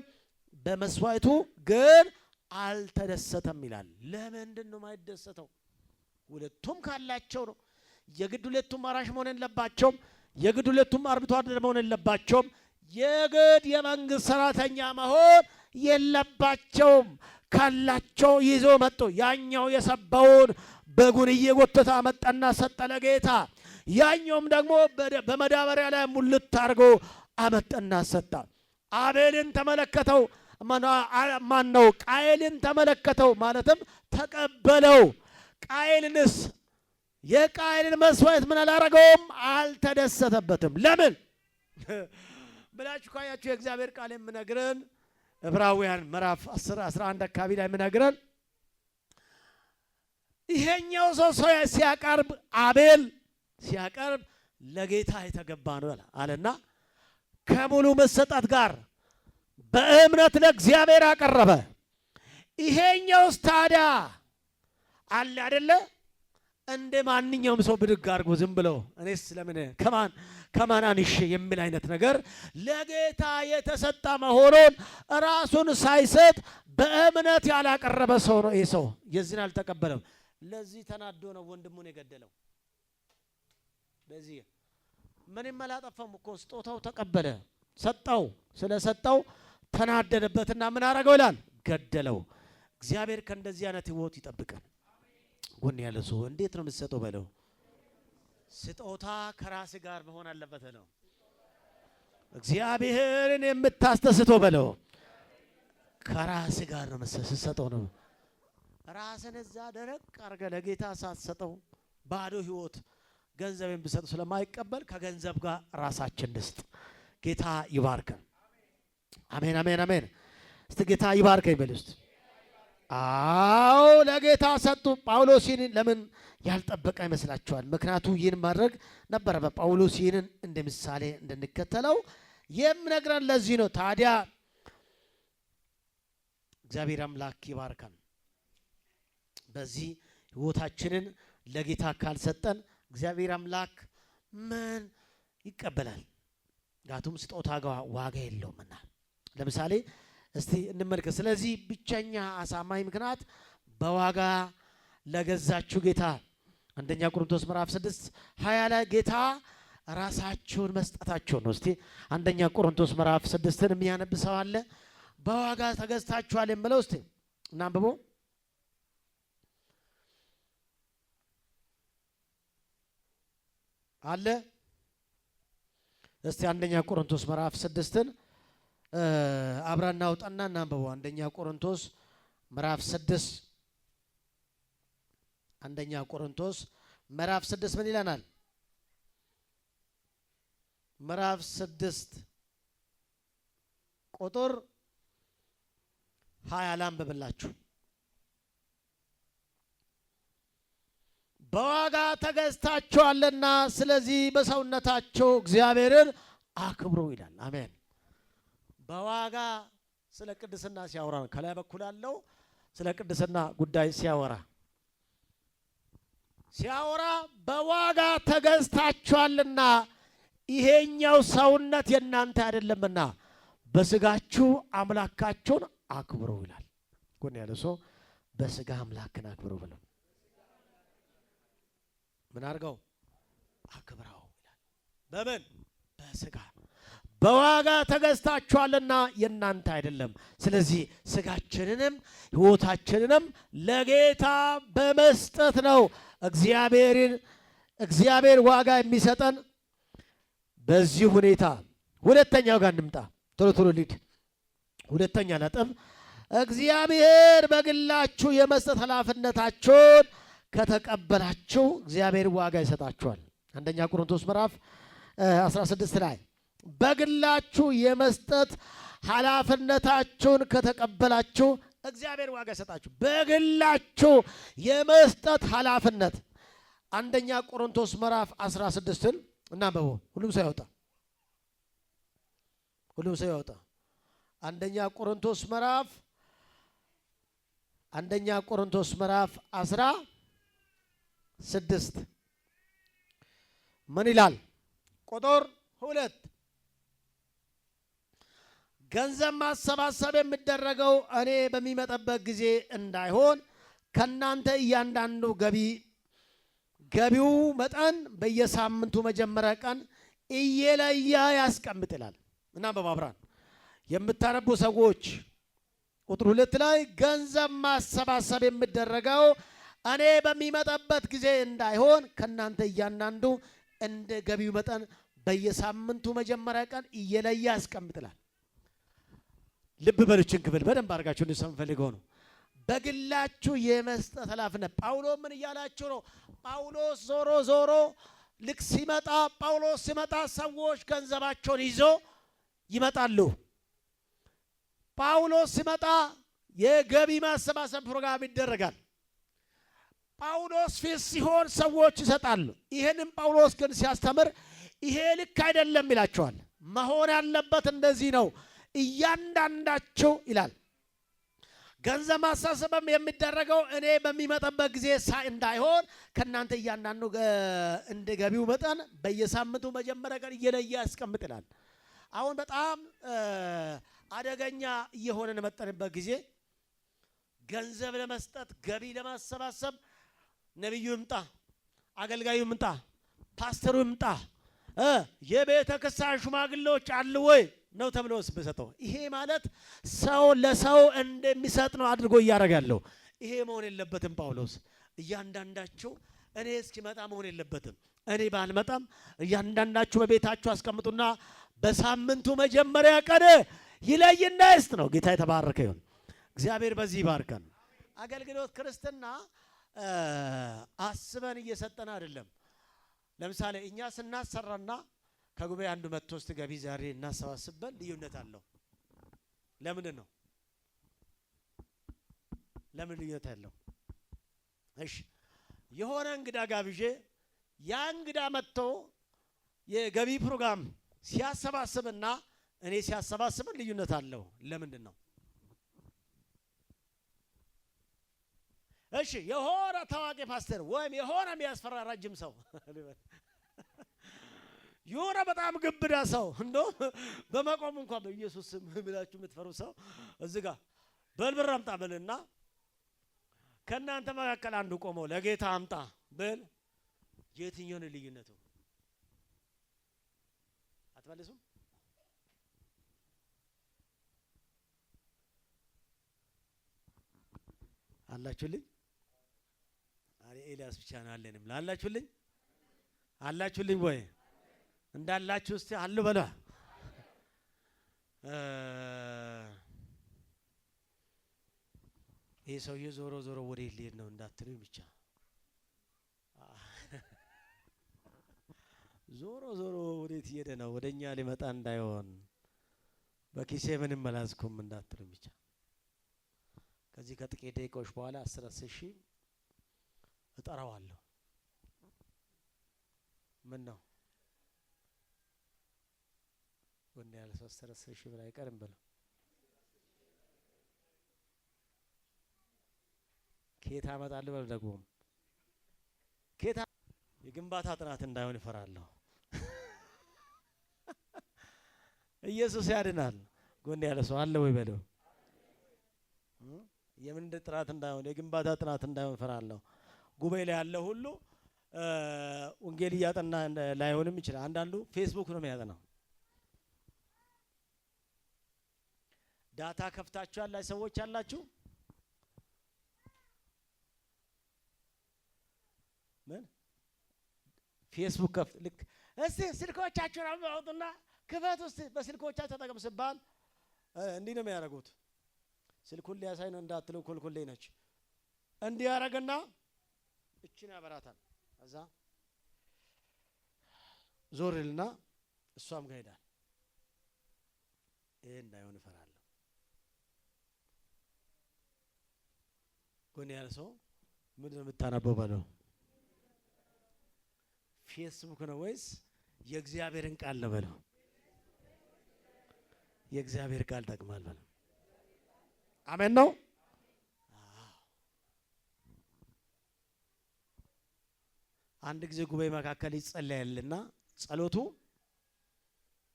በመስዋዕቱ ግን አልተደሰተም ይላል። ለምንድን ነው የማይደሰተው? ሁለቱም ካላቸው ነው። የግድ ሁለቱም አራሽ መሆን የለባቸውም። የግድ ሁለቱም አርብቶ አደር መሆን የለባቸውም። የግድ የመንግስት ሰራተኛ መሆን የለባቸውም። ካላቸው ይዞ መጡ። ያኛው የሰባውን በጉን እየጎተተ አመጣና ሰጠ ለጌታ። ያኛውም ደግሞ በመዳበሪያ ላይ ሙልት አድርጎ አመጣና ሰጣ። አቤልን ተመለከተው። ማን ነው? ቃየልን ተመለከተው፣ ማለትም ተቀበለው። ቃየልንስ የቃየልን መስዋዕት ምን አላረገውም? አልተደሰተበትም። ለምን ብላችሁ ካያችሁ የእግዚአብሔር ቃል የምነግረን ዕብራውያን ምዕራፍ 10 11 አካባቢ ላይ የምነግረን ይሄኛው ሰው ሲያቀርብ አቤል ሲያቀርብ ለጌታ የተገባ ነው አለና ከሙሉ መሰጠት ጋር በእምነት ለእግዚአብሔር አቀረበ። ይሄኛውስ ታዲያ አለ አይደለ እንደ ማንኛውም ሰው ብድግ አድርጎ ዝም ብለው እኔስ ለምን ከማን አንሼ የሚል አይነት ነገር ለጌታ የተሰጠ መሆኑን ራሱን ሳይሰጥ በእምነት ያላቀረበ ሰው ነው። ይሄ ሰው የዚህን አልተቀበለም። ለዚህ ተናዶ ነው ወንድሙን የገደለው። ለዚህ ምንም አላጠፋም እኮ ስጦታው ተቀበለ፣ ሰጠው። ስለሰጠው ተናደደበትና ምን አረገው ይላል? ገደለው። እግዚአብሔር ከእንደዚህ አይነት ህይወት ይጠብቀን። ጎን ያለ ሰው እንዴት ነው የምትሰጠው በለው። ስጦታ ከራስ ጋር መሆን አለበት ነው። እግዚአብሔርን የምታስተስተው በለው ከራስ ጋር ነው የምትሰጠው ነው። ራስን እዛ ደረቅ አድርገህ ለጌታ ሳትሰጠው ባዶ ህይወት ገንዘብን ብሰጥ ስለማይቀበል ከገንዘብ ጋር ራሳችን እንስጥ። ጌታ ይባርከን። አሜን አሜን አሜን። እስቲ ጌታ ይባርከን ይበል እስቲ። አዎ ለጌታ ሰጡ። ጳውሎስ ይህንን ለምን ያልጠበቀ ይመስላችኋል? ምክንያቱ ይህን ማድረግ ነበረ። በጳውሎስ ይህንን እንደ ምሳሌ እንድንከተለው የምነግረን ለዚህ ነው። ታዲያ እግዚአብሔር አምላክ ይባርከን። በዚህ ህይወታችንን ለጌታ ካልሰጠን እግዚአብሔር አምላክ ምን ይቀበላል? ጋቱም ስጦታ ጋር ዋጋ የለውምና። ለምሳሌ እስቲ እንመልከት። ስለዚህ ብቸኛ አሳማኝ ምክንያት በዋጋ ለገዛችሁ ጌታ አንደኛ ቆሮንቶስ ምዕራፍ 6:20 ላይ ጌታ ራሳችሁን መስጠታችሁ ነው። እስቲ አንደኛ ቆሮንቶስ ምዕራፍ 6ን የሚያነብ ሰው አለ? በዋጋ ተገዝታችኋል የምለው እስቲ እናንብቦ። አለ እስቲ አንደኛ ቆሮንቶስ ምዕራፍ 6ን አብራና አውጣና እናንብበው። አንደኛ ቆሮንቶስ ምዕራፍ 6 አንደኛ ቆሮንቶስ ምዕራፍ 6 ምን ይለናል? ምዕራፍ 6 ቁጥር 20 ላንብብላችሁ። በዋጋ ተገዝታችኋልና ስለዚህ በሰውነታቸው እግዚአብሔርን አክብሩ ይላል። አሜን። በዋጋ ስለ ቅድስና ሲያወራ ነው። ከላይ በኩል ያለው ስለ ቅድስና ጉዳይ ሲያወራ በዋጋ ተገዝታችኋልና ይሄኛው ሰውነት የእናንተ አይደለምና በስጋችሁ አምላካችሁን አክብሩ ይላል። ጎን ያለ ሰው በስጋ አምላክን አክብሩ ብለው ምን አድርገው አክብረው ይላል። በምን በስጋ በዋጋ ተገዝታችኋልና የእናንተ አይደለም። ስለዚህ ስጋችንንም ሕይወታችንንም ለጌታ በመስጠት ነው እግዚአብሔር ዋጋ የሚሰጠን። በዚህ ሁኔታ ሁለተኛው ጋር እንምጣ። ቶሎ ሊድ ሁለተኛ ነጥብ እግዚአብሔር በግላችሁ የመስጠት ኃላፊነታችሁን ከተቀበላችሁ እግዚአብሔር ዋጋ ይሰጣችኋል። አንደኛ ቆሮንቶስ ምዕራፍ 16 ላይ በግላችሁ የመስጠት ኃላፊነታችሁን ከተቀበላችሁ እግዚአብሔር ዋጋ ይሰጣችሁ። በግላችሁ የመስጠት ኃላፊነት አንደኛ ቆሮንቶስ ምዕራፍ 16ን እናንብበው። ሁሉም ሰው ያወጣ። አንደኛ ቆሮንቶስ ምዕራፍ 16 ምን ይላል? ቁጥር 2 ገንዘብ ማሰባሰብ የሚደረገው እኔ በሚመጣበት ጊዜ እንዳይሆን ከእናንተ እያንዳንዱ ገቢው መጠን በየሳምንቱ መጀመሪያ ቀን እየለየ ያስቀምጥ ይላል። እና በማብራን የምታነቡ ሰዎች ቁጥር 2 ላይ ገንዘብ ማሰባሰብ የሚደረገው እኔ በሚመጣበት ጊዜ እንዳይሆን ከእናንተ እያንዳንዱ እንደ ገቢው መጠን በየሳምንቱ መጀመሪያ ቀን እየለየ ያስቀምጥ ይላል። ልብ በሉችን ክፍል በደንብ አድርጋችሁ እንድትሰሙ ፈልገው ነው። በግላችሁ የመስጠት ኃላፊነት። ጳውሎስ ምን እያላችሁ ነው? ጳውሎስ ዞሮ ልክ ጳውሎስ ሲመጣ ሰዎች ገንዘባቸውን ይዞ ይመጣሉ። ጳውሎስ ሲመጣ የገቢ ማሰባሰብ ፕሮግራም ይደረጋል። ጳውሎስ ፊት ሲሆን ሰዎች ይሰጣሉ። ይሄንን ጳውሎስ ግን ሲያስተምር ይሄ ልክ አይደለም ይላቸዋል። መሆን ያለበት እንደዚህ ነው። እያንዳንዳቸው ይላል ገንዘብ ማሰባሰብም የሚደረገው እኔ በሚመጣበት ጊዜ እንዳይሆን ከእናንተ እያንዳንዱ እንደ ገቢው መጠን በየሳምንቱ መጀመሪያ ቀን እየለየ ያስቀምጥ ይላል። አሁን በጣም አደገኛ እየሆነን መጠንበት ጊዜ ገንዘብ ለመስጠት ገቢ ለማሰባሰብ ነቢዩ ይምጣ፣ አገልጋዩ ይምጣ፣ ፓስተሩ ይምጣ፣ የቤተ ክርስቲያን ሽማግሌዎች አሉ ወይ ነው ተብሎ በሰጠው። ይሄ ማለት ሰው ለሰው እንደሚሰጥ ነው አድርጎ እያደረጋለሁ። ይሄ መሆን የለበትም። ጳውሎስ እያንዳንዳችሁ እኔ እስኪመጣ መሆን የለበትም። እኔ ባልመጣም እያንዳንዳችሁ በቤታችሁ አስቀምጡና በሳምንቱ መጀመሪያ ቀን ይለይና ይስጥ ነው። ጌታ የተባረከ ይሁን። እግዚአብሔር በዚህ ይባርከን። አገልግሎት ክርስትና አስበን እየሰጠን አይደለም። ለምሳሌ እኛ ስናሰራና ከጉባኤ አንዱ መጥቶ እስቲ ገቢ ዛሬ እናሰባስበን ልዩነት አለው። ለምንድን ነው? ለምን ልዩነት አለው? እሺ የሆነ እንግዳ ጋብዤ ያ እንግዳ መጥቶ የገቢ ፕሮግራም ሲያሰባስብና እኔ ሲያሰባስብን ልዩነት አለው። ለምንድን ነው? እሺ የሆነ ታዋቂ ፓስተር ወይም የሆነ የሚያስፈራ ረጅም ሰው የሆነ በጣም ግብዳ ሰው እንዶ በመቆም እንኳን በኢየሱስ ስም ብላችሁ የምትፈሩ ሰው እዚህ ጋር በልብር አምጣ በልና ከእናንተ መካከል አንዱ ቆሞ ለጌታ አምጣ በል። የትኛው ነው ልዩነቱ? አትመልሱም? አላችሁልኝ? አሬ ኤልያስ ብቻ ነው አለንም። ላላችሁልኝ አላችሁልኝ ወይ? እንዳላችሁ እስቲ አሉ በሏ። ይሄ ሰውዬ ዞሮ ወደ ሊሄድ ነው እንዳትሉኝ ብቻ። ዞሮ ወዴት እየሄደ ነው? ወደኛ ሊመጣ እንዳይሆን በኪሴ ምንም አላዝኩም እንዳትሉኝ ብቻ። ከዚህ ከጥቂት ደቂቃዎች በኋላ 10 ሺህ እጠራዋለሁ። ምን ነው ወንድ ያለ 10 ሺህ ብር አይቀርም ብለው ከየት አመጣለሁ በለው ደግሞ ከየት የግንባታ ጥናት እንዳይሆን ይፈራለሁ። ኢየሱስ ያድናል። ጎን ያለ ሰው አለ ወይ በለው። የምን ጥናት እንዳይሆን የግንባታ ጥናት እንዳይሆን እፈራለሁ። ጉባኤ ላይ ያለ ሁሉ ወንጌል እያጠና ላይሆንም ይችላል። አንዳንዱ ፌስቡክ ነው የሚያጠናው። ዳታ ከፍታችሁ ያላችሁ ሰዎች አላችሁ። ምን ፌስቡክ ከፍት ልክ እስቲ ስልኮቻችሁን አውጡና ክፈቱ እስቲ በስልኮቻችሁ ተጠቀሙ ሲባል እንዲህ ነው የሚያደርጉት። ስልኩን ሊያሳይ ነው እንዳትለው ኮልኮሌ ነች። እንዲህ ያደርግና እቺን ያበራታል። ከዛ ዞርልና እሷም ጋር ሄዳል። ይሄ እንዳይሆን እፈራለሁ። ጎን ያለ ሰው ምንድን ነው የምታነበው በለው። ፌስቡክ ነው ወይስ የእግዚአብሔርን ቃል ነው በለው። የእግዚአብሔር ቃል ጠቅማል በለው። አሜን ነው። አንድ ጊዜ ጉባኤ መካከል ይጸለያልና ጸሎቱ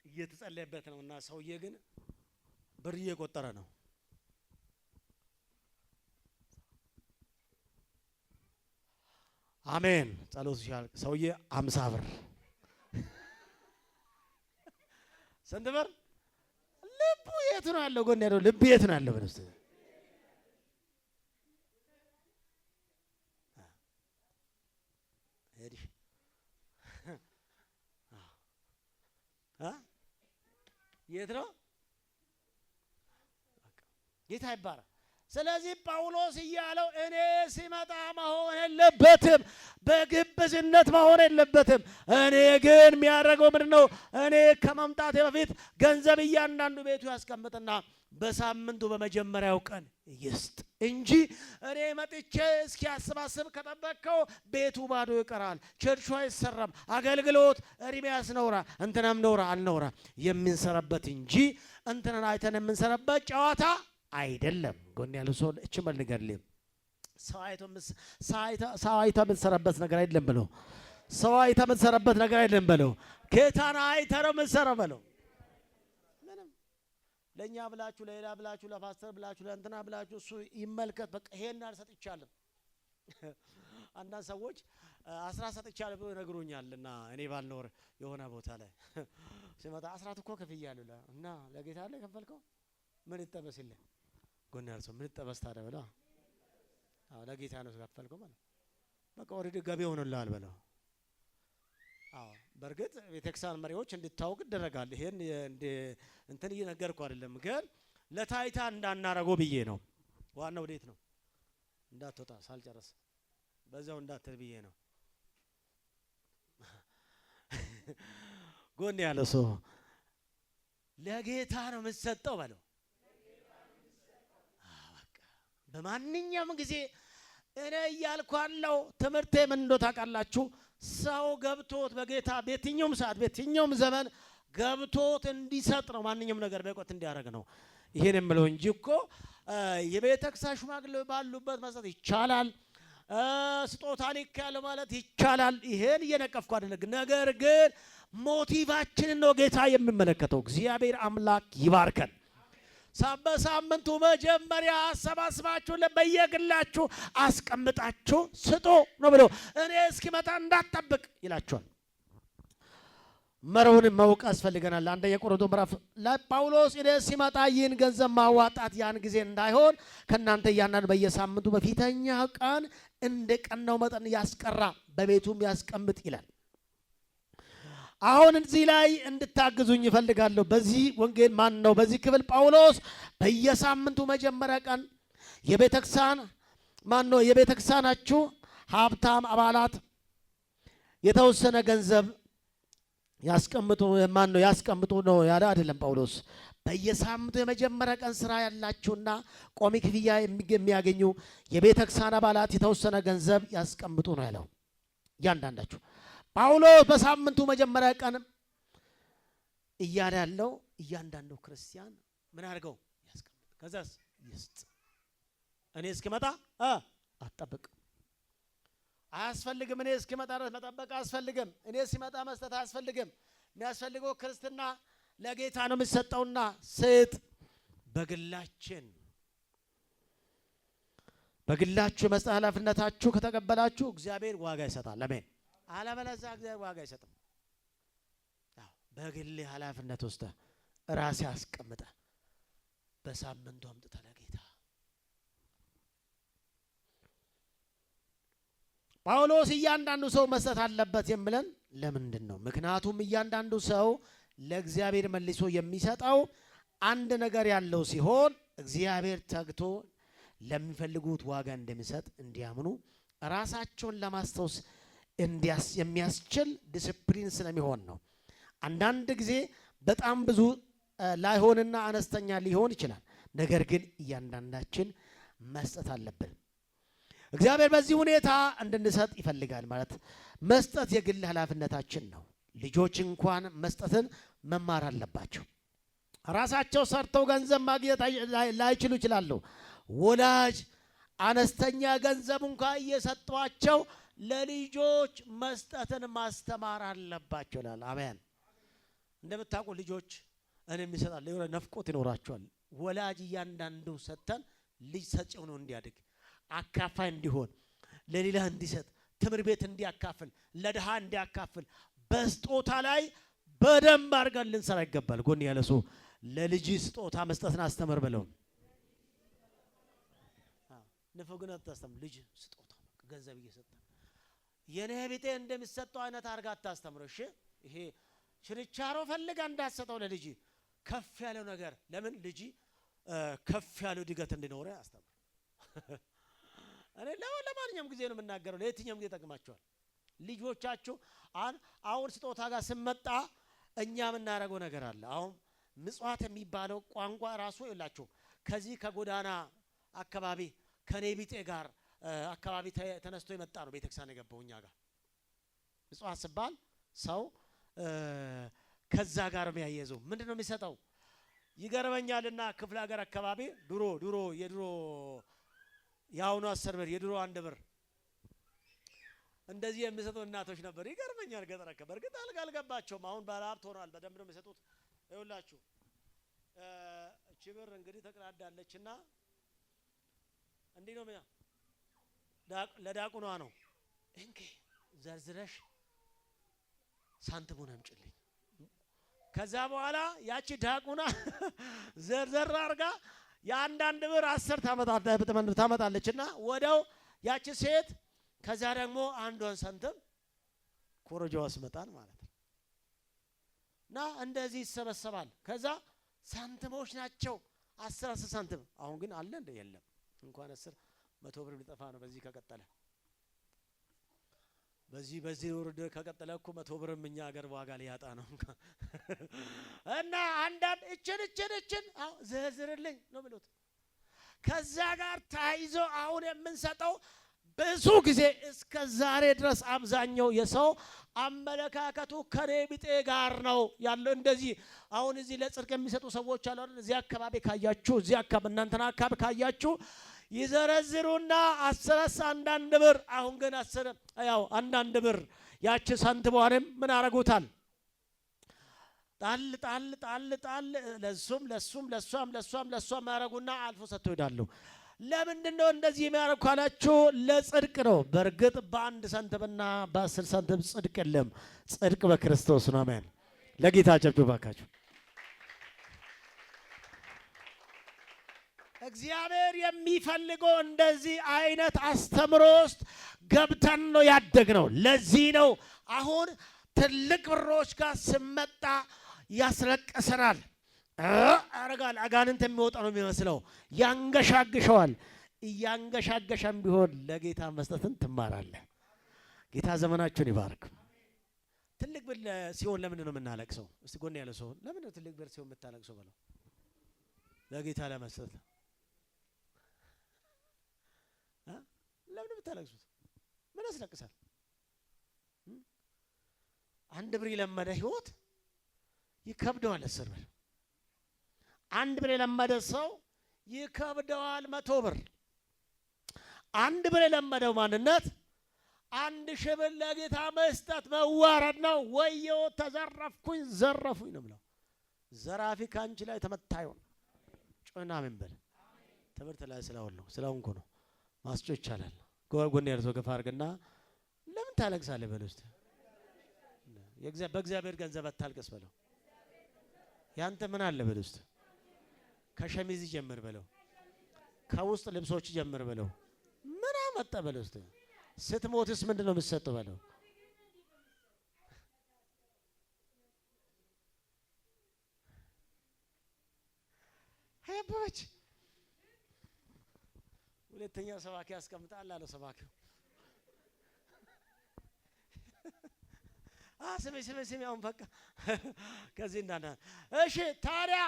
እየተጸለየበት ነውና ሰውዬ ግን ብር እየቆጠረ ነው። አሜን። ጸሎቱ ሲያልቅ ሰውዬ 50 ብር ስንት ብር? ልቡ የት ነው ያለው? ጎን ያለው ልብ የት ነው ያለው? በነፍስ የት ነው? ጌታ ይባረክ። ስለዚህ ጳውሎስ እያለው እኔ ሲመጣ መሆን የለበትም፣ በግብዝነት መሆን የለበትም። እኔ ግን የሚያደርገው ምንድን ነው? እኔ ከመምጣቴ በፊት ገንዘብ እያንዳንዱ ቤቱ ያስቀምጥና በሳምንቱ በመጀመሪያው ቀን ይስጥ እንጂ እኔ መጥቼ እስኪያሰባስብ ከጠበቅከው ቤቱ ባዶ ይቀራል፣ ቸርቹ አይሰራም፣ አገልግሎት እሪም ያስነውራ እንትናም ነውራ አልነውራ የምንሰራበት እንጂ እንትናን አይተን የምንሰራበት ጨዋታ አይደለም። ጎን ያለው ሰው እቺ መልገርልኝ ሰው አይቶ የምትሰራበት ነገር አይደለም ብለው ሰው አይቶ የምትሰራበት ነገር አይደለም ብለው ጌታን አይቶ ነው የምትሰራው ብለው ምንም ለኛ ብላችሁ ለሌላ ብላችሁ ለፓስተር ብላችሁ ለእንትና ብላችሁ እሱ ይመልከት በቃ ይሄን አልሰጥቻለሁ። አንዳንድ ሰዎች 10 ሰጥቻለሁ ብሎ ነግሮኛልና እኔ ባልኖር የሆነ ቦታ ላይ ሲመጣ 10 እኮ ከፍያለሁ እና ለጌታ ላይ ከፈልከው ምን ይጠበስልህ? ጎን ያለው ሰው ምን ይጠበስ ታዲያ ብላ አዎ ለጌታ ነው ከፈልከው ማለት በቃ ኦሬዲ ገቢ ሆኖልሃል በለው። አዎ በርግጥ ቤተክርስቲያን መሪዎች እንድታውቅ ይደረጋል። ይሄን እንትን እየነገርኩ አይደለም፣ ግን ለታይታ እንዳናረገው ብዬ ነው። ዋናው ወዴት ነው እንዳትወጣ ሳልጨርስ በዛው እንዳትል ብዬ ነው። ጎን ያለው ሰው ለጌታ ነው የምትሰጠው በለው። በማንኛውም ጊዜ እኔ እያልኩ ያለው ትምህርቴ ምን እንደው ታውቃላችሁ? ሰው ገብቶት በጌታ በየትኛውም ሰዓት በየትኛውም ዘመን ገብቶት እንዲሰጥ ነው። ማንኛውም ነገር በቆት እንዲያደርግ ነው። ይሄን የምለው እንጂ እኮ የቤተክርስቲያን ሽማግሌዎች ባሉበት መስጠት ይቻላል። ስጦታ ሊክ ያለ ማለት ይቻላል። ይሄን እየነቀፍኩ አይደለም። ነገር ግን ሞቲቫችንን ነው ጌታ የሚመለከተው። እግዚአብሔር አምላክ ይባርከን። በሳምንቱ መጀመሪያ አሰባስባችሁ በየግላችሁ አስቀምጣችሁ ስጡ ነው ብሎ እኔ እስኪመጣ እንዳትጠብቅ ይላችኋል። መርሁን ማወቅ ያስፈልገናል። አንደኛ ቆሮንቶስ ምዕራፍ ለጳውሎስ እኔ ሲመጣ ይህን ገንዘብ ማዋጣት ያን ጊዜ እንዳይሆን ከእናንተ እያንዳንዱ በየሳምንቱ በፊተኛው ቀን እንደ ቀናው መጠን ያስቀራ በቤቱም ያስቀምጥ ይላል። አሁን እዚህ ላይ እንድታግዙኝ ይፈልጋለሁ። በዚህ ወንጌል ማን ነው? በዚህ ክፍል ጳውሎስ በየሳምንቱ መጀመሪያ ቀን የቤተክርስቲያን ማን ነው? የቤተክርስቲያናችሁ ሀብታም አባላት የተወሰነ ገንዘብ ያስቀምጡ ማን ነው? ያስቀምጡ ነው ያለ አይደለም ጳውሎስ። በየሳምንቱ የመጀመሪያ ቀን ስራ ያላችሁና ቋሚ ክፍያ የሚያገኙ የቤተክርስቲያን አባላት የተወሰነ ገንዘብ ያስቀምጡ ነው ያለው። እያንዳንዳችሁ ጳውሎስ በሳምንቱ መጀመሪያ ቀን እያለ ያለው እያንዳንዱ ክርስቲያን ምን አድርገው ያስቀምጥ፣ ከዛስ ይስጥ። እኔ እስኪመጣ አትጠብቅ። አያስፈልግም። እኔ እስኪመጣ ድረስ መጠበቅ አያስፈልግም። እኔ ሲመጣ መስጠት አያስፈልግም። የሚያስፈልገው ክርስትና ለጌታ ነው የሚሰጠውና ስጥ። በግላችሁ የመስጠት ኃላፊነታችሁ ከተቀበላችሁ እግዚአብሔር ዋጋ ይሰጣል። አሜን። አለበለዚያ እግዚአብሔር ዋጋ አይሰጥም። በግል ኃላፊነት ውስጥ ራሴ አስቀምጠ በሳምንቱ አምጥተ ለጌታ ጳውሎስ እያንዳንዱ ሰው መስጠት አለበት የሚለን ለምንድን ነው? ምክንያቱም እያንዳንዱ ሰው ለእግዚአብሔር መልሶ የሚሰጠው አንድ ነገር ያለው ሲሆን እግዚአብሔር ተግቶ ለሚፈልጉት ዋጋ እንደሚሰጥ እንዲያምኑ ራሳቸውን ለማስታወስ የሚያስችል ዲስፕሊን ስለሚሆን ነው። አንዳንድ ጊዜ በጣም ብዙ ላይሆንና አነስተኛ ሊሆን ይችላል። ነገር ግን እያንዳንዳችን መስጠት አለብን። እግዚአብሔር በዚህ ሁኔታ እንድንሰጥ ይፈልጋል። ማለት መስጠት የግል ኃላፊነታችን ነው። ልጆች እንኳን መስጠትን መማር አለባቸው። ራሳቸው ሰርተው ገንዘብ ማግኘት ላይችሉ ይችላሉ። ወላጅ አነስተኛ ገንዘብ እንኳን እየሰጧቸው ለልጆች መስጠትን ማስተማር አለባቸው ይላል። አሜን። እንደምታውቁ ልጆች እኔ የሚሰጣል የሆነ ነፍቆት ይኖራቸዋል። ወላጅ እያንዳንዱ ሰጥተን ልጅ ሰጪው ነው እንዲያድግ፣ አካፋይ እንዲሆን፣ ለሌላ እንዲሰጥ፣ ትምህርት ቤት እንዲያካፍል፣ ለድሃ እንዲያካፍል በስጦታ ላይ በደንብ አድርገን ልንሰራ ይገባል። ጎን ያለ ሰው ለልጅ ስጦታ መስጠትን አስተምር በለው። ንፉግን አታስተምር። ልጅ ስጦታ ገንዘብ እየሰጠ የኔ ቢጤ እንደሚሰጠው አይነት አድርጋ አታስተምር። እሺ ይሄ ችርቻሮ ፈልጋ እንዳሰጠው ለልጅ ከፍ ያለው ነገር ለምን ልጅ ከፍ ያለው ድገት እንዲኖር አስተምር። እኔ ለማንኛውም ጊዜ ነው የምናገረው፣ ለየትኛውም ጊዜ ጠቅማቸዋል። ልጆቻችሁ አሁን ስጦታ ጋር ስመጣ እኛ የምናደርገው ነገር አለ። አሁን ምጽዋት የሚባለው ቋንቋ ራሱ ይላችሁ ከዚህ ከጎዳና አካባቢ ከኔ ቢጤ ጋር አካባቢ ተነስቶ የመጣ ነው። ቤተክርስቲያን የገባው እኛ ጋር ምጽዋት ሲባል ሰው ከዛ ጋር የሚያየዘው ምንድነው የሚሰጠው? ይገርመኛልና ክፍለ ሀገር አካባቢ ድሮ ያውኑ 10 ብር የድሮ 1 ብር እንደዚህ የሚሰጡ እናቶች ነበር። ይገርመኛል። ገጠር አካባቢ እርግጥ አልገባቸውም። አሁን ባለሀብት ሆኗል። በደንብ ነው የሚሰጡት። ይኸውላችሁ እቺ ብር እንግዲህ ተቀዳዳለችና እንዲህ ነው ለዳቁኗ ነው እንዴ ዘርዝረሽ ሳንቲሙን አምጪልኝ። ከዛ በኋላ ያቺ ዳቁና ዘርዘር አርጋ የአንዳንድ ብር 10 ታመጣለችና ወዲያው ያቺ ሴት ከዛ ደግሞ አንዷን ሳንቲም ኮረጆዋ ያስመጣል ማለት ነው። እና እንደዚህ ይሰበሰባል። ከዛ ሳንቲሞች ናቸው 10 ሳንቲም። አሁን ግን አለ እንደ የለም እንኳን 100 ብር ሊጠፋ ነው። በዚህ ከቀጠለ በዚህ ወርደ ከቀጠለ እኮ 100 ብርም እኛ ሀገር ዋጋ ሊያጣ ነው። እና አንዳንድ እችን ዘርዝርልኝ ነው የሚሉት። ከዛ ጋር ታይዞ አሁን የምንሰጠው ብዙ ጊዜ እስከ ዛሬ ድረስ አብዛኛው የሰው አመለካከቱ ከኔ ቢጤ ጋር ነው ያለው። እንደዚህ አሁን እዚህ ለጽድቅ የሚሰጡ ሰዎች አሉ አይደል? እዚህ አካባቢ ካያችሁ እዚህ አካባቢ እናንተና አካባቢ ካያችሁ ይዘረዝሩና 10 አንዳንድ ብር። አሁን ግን 10 ያው አንዳንድ ብር ያቺ ሳንቲሟንም ምን አረጉታል? ጣል ለሱም ያረጉና አልፎ ሰጥቶ ይሄዳሉ። ለምንድን ነው እንደዚህ የሚያደርጉ ካላችሁ ለጽድቅ ነው። በእርግጥ በ1 ሳንቲምና በ10 ሳንቲም ጽድቅ የለም። ጽድቅ በክርስቶስ ነው። አሜን። ለጌታ ጨብጭቡ ባካችሁ። እግዚአብሔር የሚፈልገው እንደዚህ አይነት አስተምሮ ውስጥ ገብተን ነው ያደግነው። ለዚህ ነው አሁን ትልቅ ብሮች ጋር ስመጣ ያስለቅሰናል። አረጋል አጋንንት የሚወጣ ነው የሚመስለው። ያንገሻግሸዋል። እያንገሻገሸም ቢሆን ለጌታ መስጠትን ትማራለህ። ጌታ ዘመናችሁን ይባርክ። ትልቅ ብር ሲሆን ለምን ነው የምናለቅሰው? እስቲ ጎን ያለ ሰው ለምን ነው ትልቅ ብር ሲሆን የምታለቅሰው በለው። ለጌታ ለመስጠት ለምን የምታለቅሱት? ምን ያስለቅሳል? 1 ብር የለመደ ህይወት ይከብደዋል። 10 ብር 1 ብር የለመደ ሰው ይከብደዋል። 100 ብር አንድ ብር የለመደው ማንነት 1000 ብር ለጌታ መስጠት መዋረድ ነው። ወየው ተዘረፍኩኝ፣ ዘረፉኝ ነው ብለው ዘራፊ ካንቺ ላይ ተመታ ይሆን ጮና ምን በል ትምህርት ላይ ስለሆንኩ ነው ማስጮ ይቻላል። ጎን ያርዞ ገፋ አድርግና ለምን ታለቅሳለህ በለው እስቲ በእግዚአብሔር ገንዘብ አታልቅስ በለው። ያንተ ምን አለ በለው እስቲ ከሸሚዝ ጀምር በለው፣ ከውስጥ ልብሶች ጀምር በለው። ምን አመጣ በለው እስቲ ስትሞትስ ምንድነው የምትሰጠው በለው። ሀያባች ሁለተኛ ሰባኪ ያስቀምጣል አለ ሰባኪው። ስሜ አሁን በቃ ከዚህ እንዳና እሺ። ታዲያ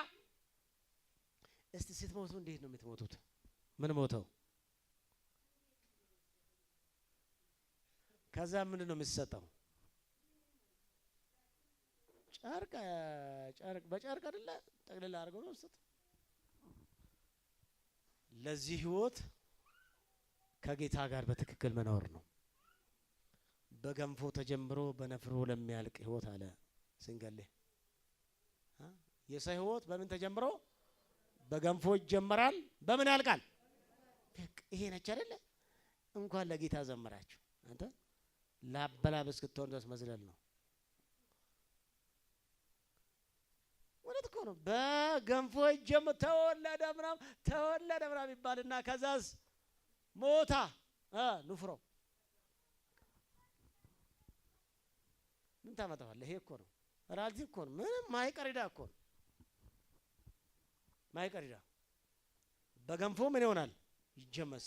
እስቲ ስትሞቱ እንዴት ነው የምትሞቱት? ምን ሞተው ከዛ ምንድን ነው የምትሰጠው? ጨርቅ በጨርቅ አይደለ ጠቅልላ አድርገው ነው መስጠት። ለዚህ ህይወት ከጌታ ጋር በትክክል መኖር ነው። በገንፎ ተጀምሮ በነፍሮ ለሚያልቅ ህይወት አለ ሲንገሌ። የሰው ህይወት በምን ተጀምሮ በገንፎ ይጀምራል፣ በምን ያልቃል? ይሄ ነች አይደለ? እንኳን ለጌታ ዘመራችሁ አንተ ላበላብ እስክትሆን ድረስ መዝለል ነው። ወለት እኮ ነው። በገንፎ ይጀምር ተወለደ ምናምን ይባልና ከዛስ ሞታ ንፍሮ ምን ታመጣዋለህ? ይሄ እኮ ነው ራዚ እኮ ነው። ምንም ማይቀሪዳ እኮ ነው ማይቀሪዳ። በገንፎ ምን ይሆናል? ይጀመር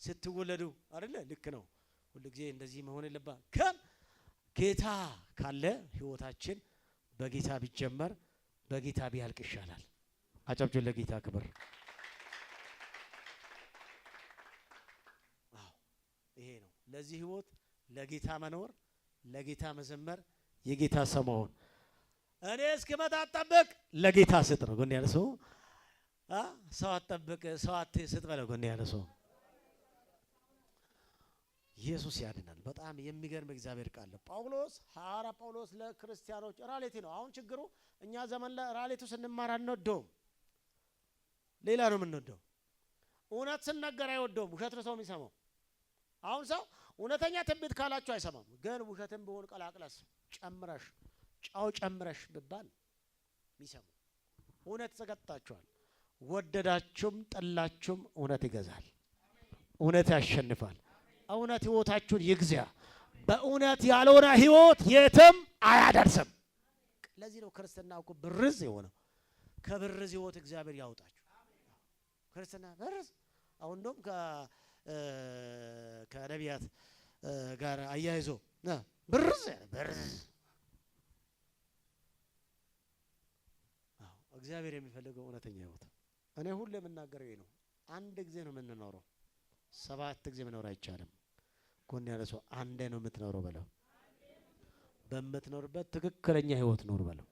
ስትወለዱ አይደለ? ልክ ነው። ሁሉ ጊዜ እንደዚህ መሆን የለባትም። ጌታ ካለ ህይወታችን በጌታ ቢጀመር በጌታ ቢያልቅ ይሻላል። አጨብጭቡ ለጌታ ክብር። ይሄ ነው ለዚህ ህይወት ለጌታ መኖር፣ ለጌታ መዘመር፣ የጌታ ሰው መሆን። እኔ እስክመጣ አትጠብቅ፣ ለጌታ ስጥ ነው። ጎን ያለ ሰው ሰው አትጠብቅ፣ ሰው አትስጥ በለው። ጎን ያለ ሰው ኢየሱስ ያድናል። በጣም የሚገርም እግዚአብሔር ቃል ነው። ሐዋርያ ጳውሎስ ለክርስቲያኖች ራሌቲ ነው። አሁን ችግሩ እኛ ዘመን ላይ ራሌቱ ስንማር አንወደውም፣ ሌላ ነው የምንወደው። እውነት ስንነገር አይወደውም፣ ውሸት ነው ሰው የሚሰማው። አሁን ሰው እውነተኛ ትንቢት ካላችሁ አይሰማም፣ ግን ውሸትን ቢሆን ቀላቅለስ ጨምረሽ ጫው ጨምረሽ ብባል የሚሰሙ። እውነት ተሰጣችኋል። ወደዳችሁም ጠላችሁም እውነት ይገዛል፣ እውነት ያሸንፋል። እውነት ህይወታችሁን ይግዛ። በእውነት ያልሆነ ህይወት የትም አያደርስም። ለዚህ ነው ክርስትና እኮ ብርዝ የሆነው። ከብርዝ ህይወት እግዚአብሔር ያውጣችሁ። ክርስትና ብርዝ አሁን እንደውም ከነቢያት ጋር አያይዞ ብርዝ እግዚአብሔር የሚፈልገው እውነተኛ ህይወት። እኔ ሁሉ የምናገረው ይሄ ነው። አንድ ጊዜ ነው የምንኖረው፣ 7 ጊዜ መኖር አይቻልም። ጎን ያለ ሰው አንዴ ነው የምትኖረው በለው። በምትኖርበት ትክክለኛ ህይወት ኖር በለው።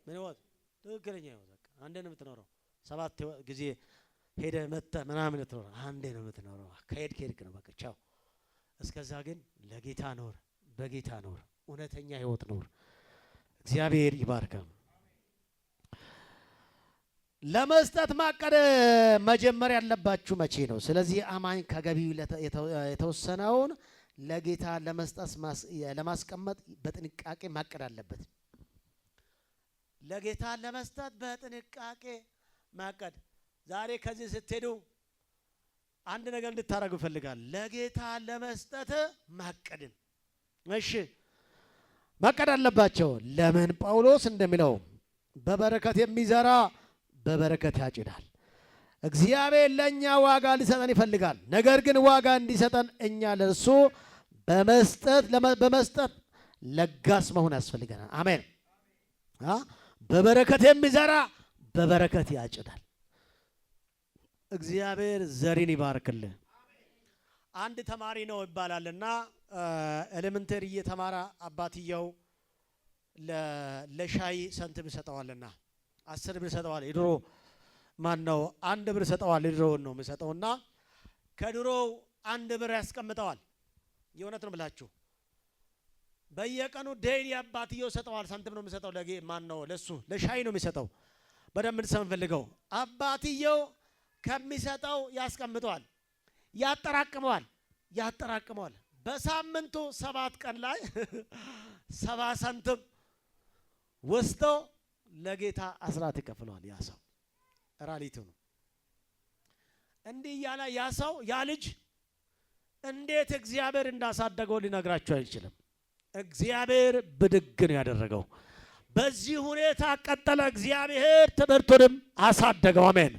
ምን ህይወት? ትክክለኛ ህይወት። በቃ አንዴ ነው የምትኖረው። 7 ጊዜ ሄደ መጣ ምናምን ትኖር፣ አንዴ ነው የምትኖረው። ከሄድክ ነው በቃ ቻው። እስከዛ ግን ለጌታ ኖር፣ በጌታ ኖር፣ እውነተኛ ህይወት ኖር። እግዚአብሔር ይባርከም። ለመስጠት ማቀድ መጀመር ያለባችሁ መቼ ነው? ስለዚህ አማኝ ከገቢው የተወሰነውን ለጌታ ለመስጠት ለማስቀመጥ በጥንቃቄ ማቀድ አለበት። ለጌታ ለመስጠት በጥንቃቄ ማቀድ። ዛሬ ከዚህ ስትሄዱ አንድ ነገር እንድታረጉ ይፈልጋል። ለጌታ ለመስጠት ማቀድን እሺ ማቀድ አለባቸው። ለምን? ጳውሎስ እንደሚለው በበረከት የሚዘራ በበረከት ያጭዳል። እግዚአብሔር ለኛ ዋጋ ሊሰጠን ይፈልጋል። ነገር ግን ዋጋ እንዲሰጠን እኛ ለእርሱ በመስጠት ለጋስ መሆን ያስፈልገናል። አሜን። በበረከት የሚዘራ በበረከት ያጭዳል። እግዚአብሔር ዘሪን ይባርክልን። አንድ ተማሪ ነው ይባላልና ኤሌመንተሪ የተማረ አባትየው ለሻይ ሰንትም ይሰጠዋልና 10 ብር ሰጠዋል። ድሮ ማን ነው 1 ብር ሰጠዋል። ድሮውን ነው የሚሰጠውና ከድሮው 1 ብር ያስቀምጠዋል። የእውነት ነው ብላችሁ በየቀኑ ዴይሊ አባትየው ሰጠዋል። ሳንቲም ነው የሚሰጠው። ማን ነው ለሱ? ለሻይ ነው የሚሰጠው። በደንብ እንድሰም ፈልገው። አባትየው ከሚሰጠው ያስቀምጠዋል፣ ያጠራቅመዋል። በሳምንቱ 7 ቀን ላይ 70 ሳንቲም ወስዶ ለጌታ አስራት ይከፍለዋል። ያ ሰው ራሊቱ ነው። እንዲህ እያለ ያ ሰው ያ ልጅ እንዴት እግዚአብሔር እንዳሳደገው ሊነግራቸው አይችልም። እግዚአብሔር ብድግ ነው ያደረገው። በዚህ ሁኔታ ቀጠለ። እግዚአብሔር ትምህርቱንም አሳደገው። አሜን።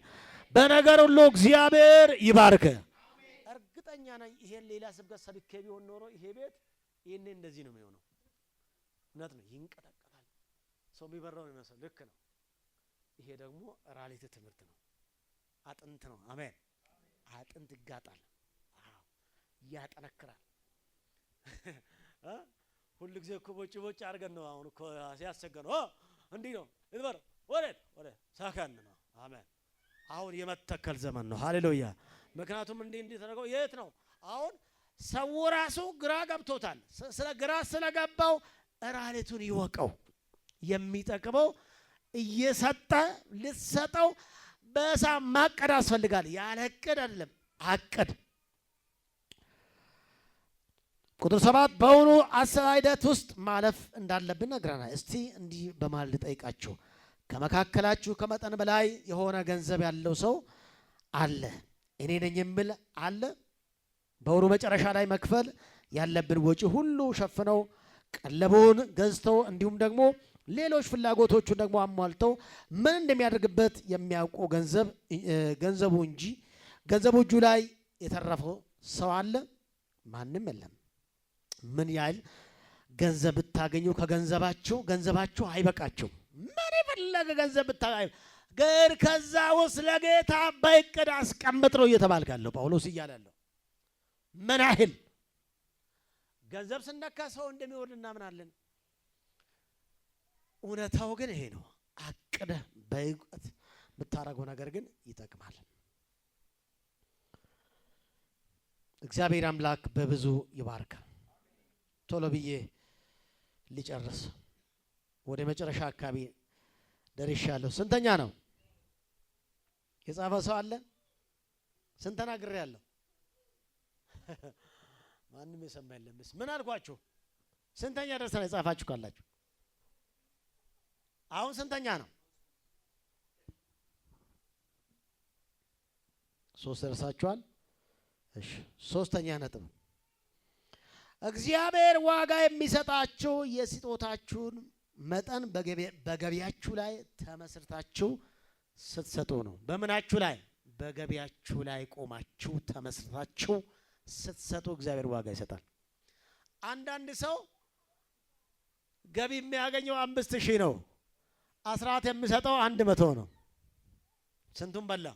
በነገር ሁሉ እግዚአብሔር ይባርክ። እርግጠኛ ነኝ ይሄን ሌላ ስብከት ሰብኬ ቢሆን ኖሮ ይሄ ቤት ይሄኔ እንደዚህ ነው የሚሆነው። እውነት ነው። ይንቀጠቀጣል። ሰው የሚበራው ነው የሚመስለው። ልክ ነው። ይሄ ደግሞ ራሊት ትምህርት ነው። አጥንት ነው። አሜን። አጥንት ይጋጣል። አዎ ያጠነክራል። ሁሉ ጊዜ እኮ ቦጭ አድርገን ነው አሁን እኮ ሲያስቸገረው እንዲህ ነው ይበር ወደ ሳካን ነው። አሜን። አሁን የመተከል ዘመን ነው። ሃሌሉያ። ምክንያቱም እንዲህ ተደረገው የት ነው አሁን ሰው ራሱ ግራ ገብቶታል። ግራ ስለገባው ራሊቱን ይወቀው። የሚጠቅመው እየሰጠ ልትሰጠው በሳ ማቀድ ያስፈልጋል። ያለ እቅድ አይደለም፣ አቅድ። ቁጥር 7 በውኑ አሰራይደት ውስጥ ማለፍ እንዳለብን ነግረናል። እስቲ እንዲህ በማለት ልጠይቃችሁ፣ ከመካከላችሁ ከመጠን በላይ የሆነ ገንዘብ ያለው ሰው አለ? እኔ ነኝ የሚል አለ? በወሩ መጨረሻ ላይ መክፈል ያለብን ወጪ ሁሉ ሸፍነው ቀለቡን ገዝተው እንዲሁም ደግሞ ሌሎች ፍላጎቶቹን ደግሞ አሟልተው ምን እንደሚያደርግበት የሚያውቁ ገንዘቡ እጁ ላይ የተረፈው ሰው አለ? ማንም የለም። ምን ያህል ገንዘብ ብታገኙ ገንዘባችሁ አይበቃችሁ። ምን የፈለገ ገንዘብ ብታገኙ ግን ከዛ ውስጥ ለጌታ በእቅድ አስቀምጥ ነው እየተባልክ ያለው ጳውሎስ እያለ ያለው። ምን ያህል ገንዘብ ስነካ ሰው እንደሚወርድ እናምናለን። እውነታው ግን ይሄ ነው። አቅደህ በእውቀት የምታደርገው ነገር ግን ይጠቅማል። እግዚአብሔር አምላክ በብዙ ይባርካል። ቶሎ ብዬ ሊጨርስ ወደ መጨረሻ አካባቢ ደርሻለሁ። ስንተኛ ነው የጻፈ ሰው አለ? ስንት ተናግሬያለሁ? ማንም የሰማ የለም። ምን አልኳችሁ? ስንተኛ ደርሰን የጻፋችሁ ካላችሁ አሁን ስንተኛ ነው? 3 ደርሳችኋል። እሺ 3ኛ ነጥብ እግዚአብሔር ዋጋ የሚሰጣችሁ የስጦታችሁን መጠን በገቢያችሁ ላይ ተመስርታችሁ ስትሰጡ ነው። በምናችሁ ላይ? በገቢያችሁ ላይ ቆማችሁ ተመስርታችሁ ስትሰጡ እግዚአብሔር ዋጋ ይሰጣል። አንዳንድ ሰው ገቢ የሚያገኘው 5000 ነው። አስራት የሚሰጠው 100 ነው። ስንቱን በላ?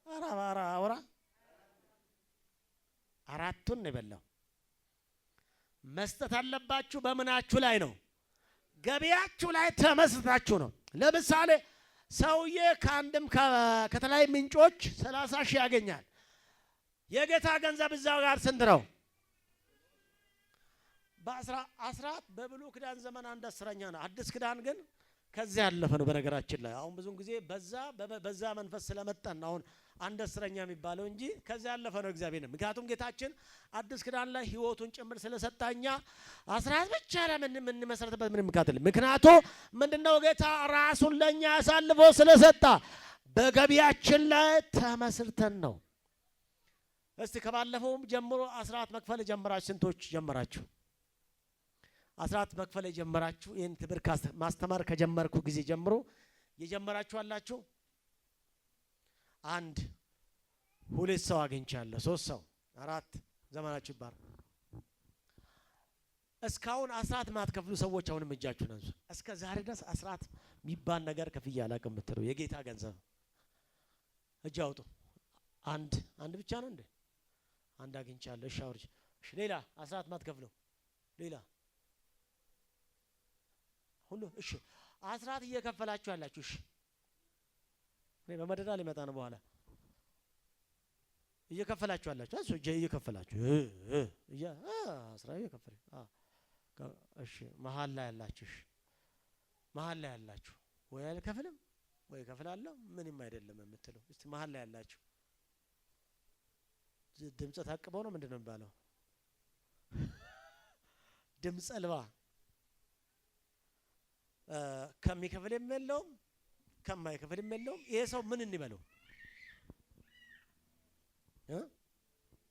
አራ አራቱን ነው የበላው። መስጠት አለባችሁ። በምናችሁ ላይ ነው? ገቢያችሁ ላይ ተመስርታችሁ ነው። ለምሳሌ ሰውዬ ከአንድም ከተለያዩ ምንጮች 30,000 ያገኛል። የጌታ ገንዘብ እዛው ጋር ስንት ነው? በአስራት በብሉይ ኪዳን ዘመን 1/10 ነው። አዲስ ኪዳን ግን ከዚያ ያለፈ ነው። በነገራችን ላይ አሁን ብዙውን ጊዜ በዛ መንፈስ ስለመጣን አሁን 1/10 የሚባለው እንጂ ከዚያ ያለፈ ነው እግዚአብሔር ነው። ምክንያቱም ጌታችን አዲስ ኪዳን ላይ ሕይወቱን ጭምር ስለሰጣኛ አስራት ብቻ ለምን የምንመሰረትበት ምንም ምክንያት የለም። ምክንያቱም ምንድነው? ጌታ ራሱን ለኛ አሳልፎ ስለሰጣ በገቢያችን ላይ ተመስርተን ነው። እስቲ ከባለፈውም ጀምሮ አስራት መክፈል ጀምራችሁ ስንቶች ጀመራችሁ? አስራት መክፈል የጀመራችሁ ይህን ትምህርት ማስተማር ከጀመርኩ ጊዜ ጀምሮ የጀመራችሁ አላችሁ? 1 2 ሰው አግኝቻለሁ። 3 ሰው 4 ዘመናችሁ ይባር። እስካሁን አስራት ማትከፍሉ ሰዎች አሁንም እጃችሁን አንሱ። እስከ ዛሬ ድረስ አስራት የሚባል ነገር ከፍዬ አላውቅም የምትሉ የጌታ ገንዘብ እጅ አውጡ። አንድ ብቻ ነው እንዴ? 1 አግኝቻለሁ። እሺ አውርጅ። እሺ ሌላ አስራት ማትከፍሉ ሌላ ሁሉ እሺ አስራት እየከፈላችሁ ያላችሁ እሺ እኔ በመደዳ ሊመጣ ነው በኋላ እየከፈላችሁ አላችሁ እሱ እየከፈላችሁ አስራ እየከፈለ እሺ መሀል ላይ ያላችሁ መሀል ላይ ያላችሁ ወይ አልከፍልም ወይ ከፍላለሁ ምንም አይደለም የምትለው እስቲ መሀል ላይ ያላችሁ ድምጽ ታቅበው ነው ምንድነው የሚባለው ድምጽ አልባ ከሚከፍል የለውም ከማይከፍል የለውም ይሄ ሰው ምን እንበለው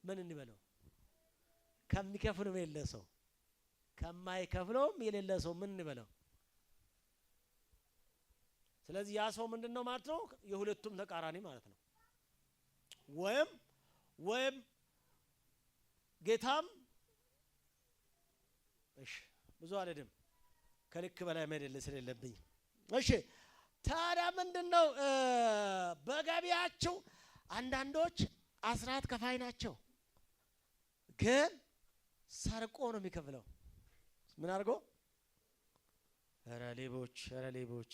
ምን እንበለው ከሚከፍል የሌለ ሰው ከማይከፍለውም የሌለ ሰው ምን እንበለው ስለዚህ ያ ሰው ምንድነው ማለት ነው የሁለቱም ተቃራኒ ማለት ነው ወይም ጌታም እሺ ብዙ አይደለም ከልክ በላይ መደለ ስለሌለብኝ እሺ ታዲያ ምንድነው በገቢያቸው አንዳንዶች አስራት ከፋይ ናቸው ግን ሰርቆ ነው የሚከፍለው ምን አድርጎ ኧረ ሌቦች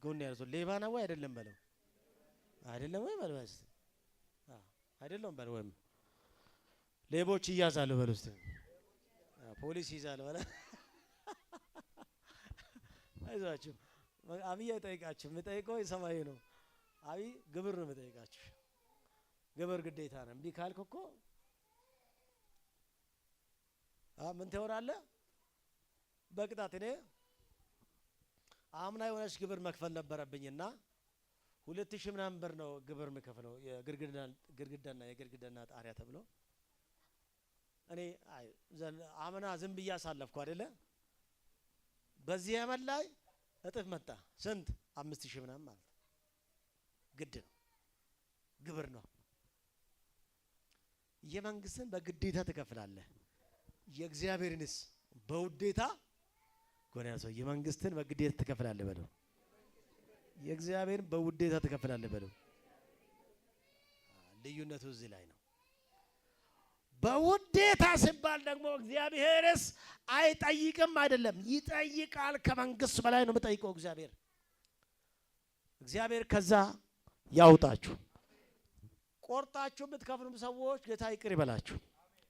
ጎን ያርዞ ሌባ ነው አይደለም በለው አይደለም ወይ በለው አይደለም በለው ወይም ሌቦች ይያዛሉ በለው እስቲ ፖሊስ ይዛል በለ አይዟችሁ አብይ አይጠይቃችሁ የምጠይቀው የሰማይ ነው አብይ ግብር ነው የምጠይቃችሁ ግብር ግዴታ ነው እምቢ ካልክ እኮ ምን ትሆናለህ በቅጣት እኔ አምና የሆነች ግብር መክፈል ነበረብኝና 2000 ምናምን ብር ነው ግብር የምከፍለው የግድግዳና የግድግዳና ጣሪያ ተብሎ እኔ አምና ዝም ብዬ አሳለፍኩ አይደለ በዚህ ዓመት ላይ እጥፍ መጣ ስንት 5000 ምናምን ማለት ግድ ነው ግብር ነው የመንግስትን በግዴታ ትከፍላለህ የእግዚአብሔርንስ በውዴታ ጎንያ ሰው የመንግስትን በግዴታ ትከፍላለህ በለው የእግዚአብሔርን በውዴታ ትከፍላለህ በለው ልዩነቱ እዚህ ላይ ነው በውዴታ ሲባል ደግሞ እግዚአብሔርስ አይጠይቅም አይደለም ይጠይቃል ከመንግስት በላይ ነው የምጠይቀው እግዚአብሔር ከዛ ያውጣችሁ ቆርጣችሁ የምትከፍሉም ሰዎች ጌታ ይቅር ይበላችሁ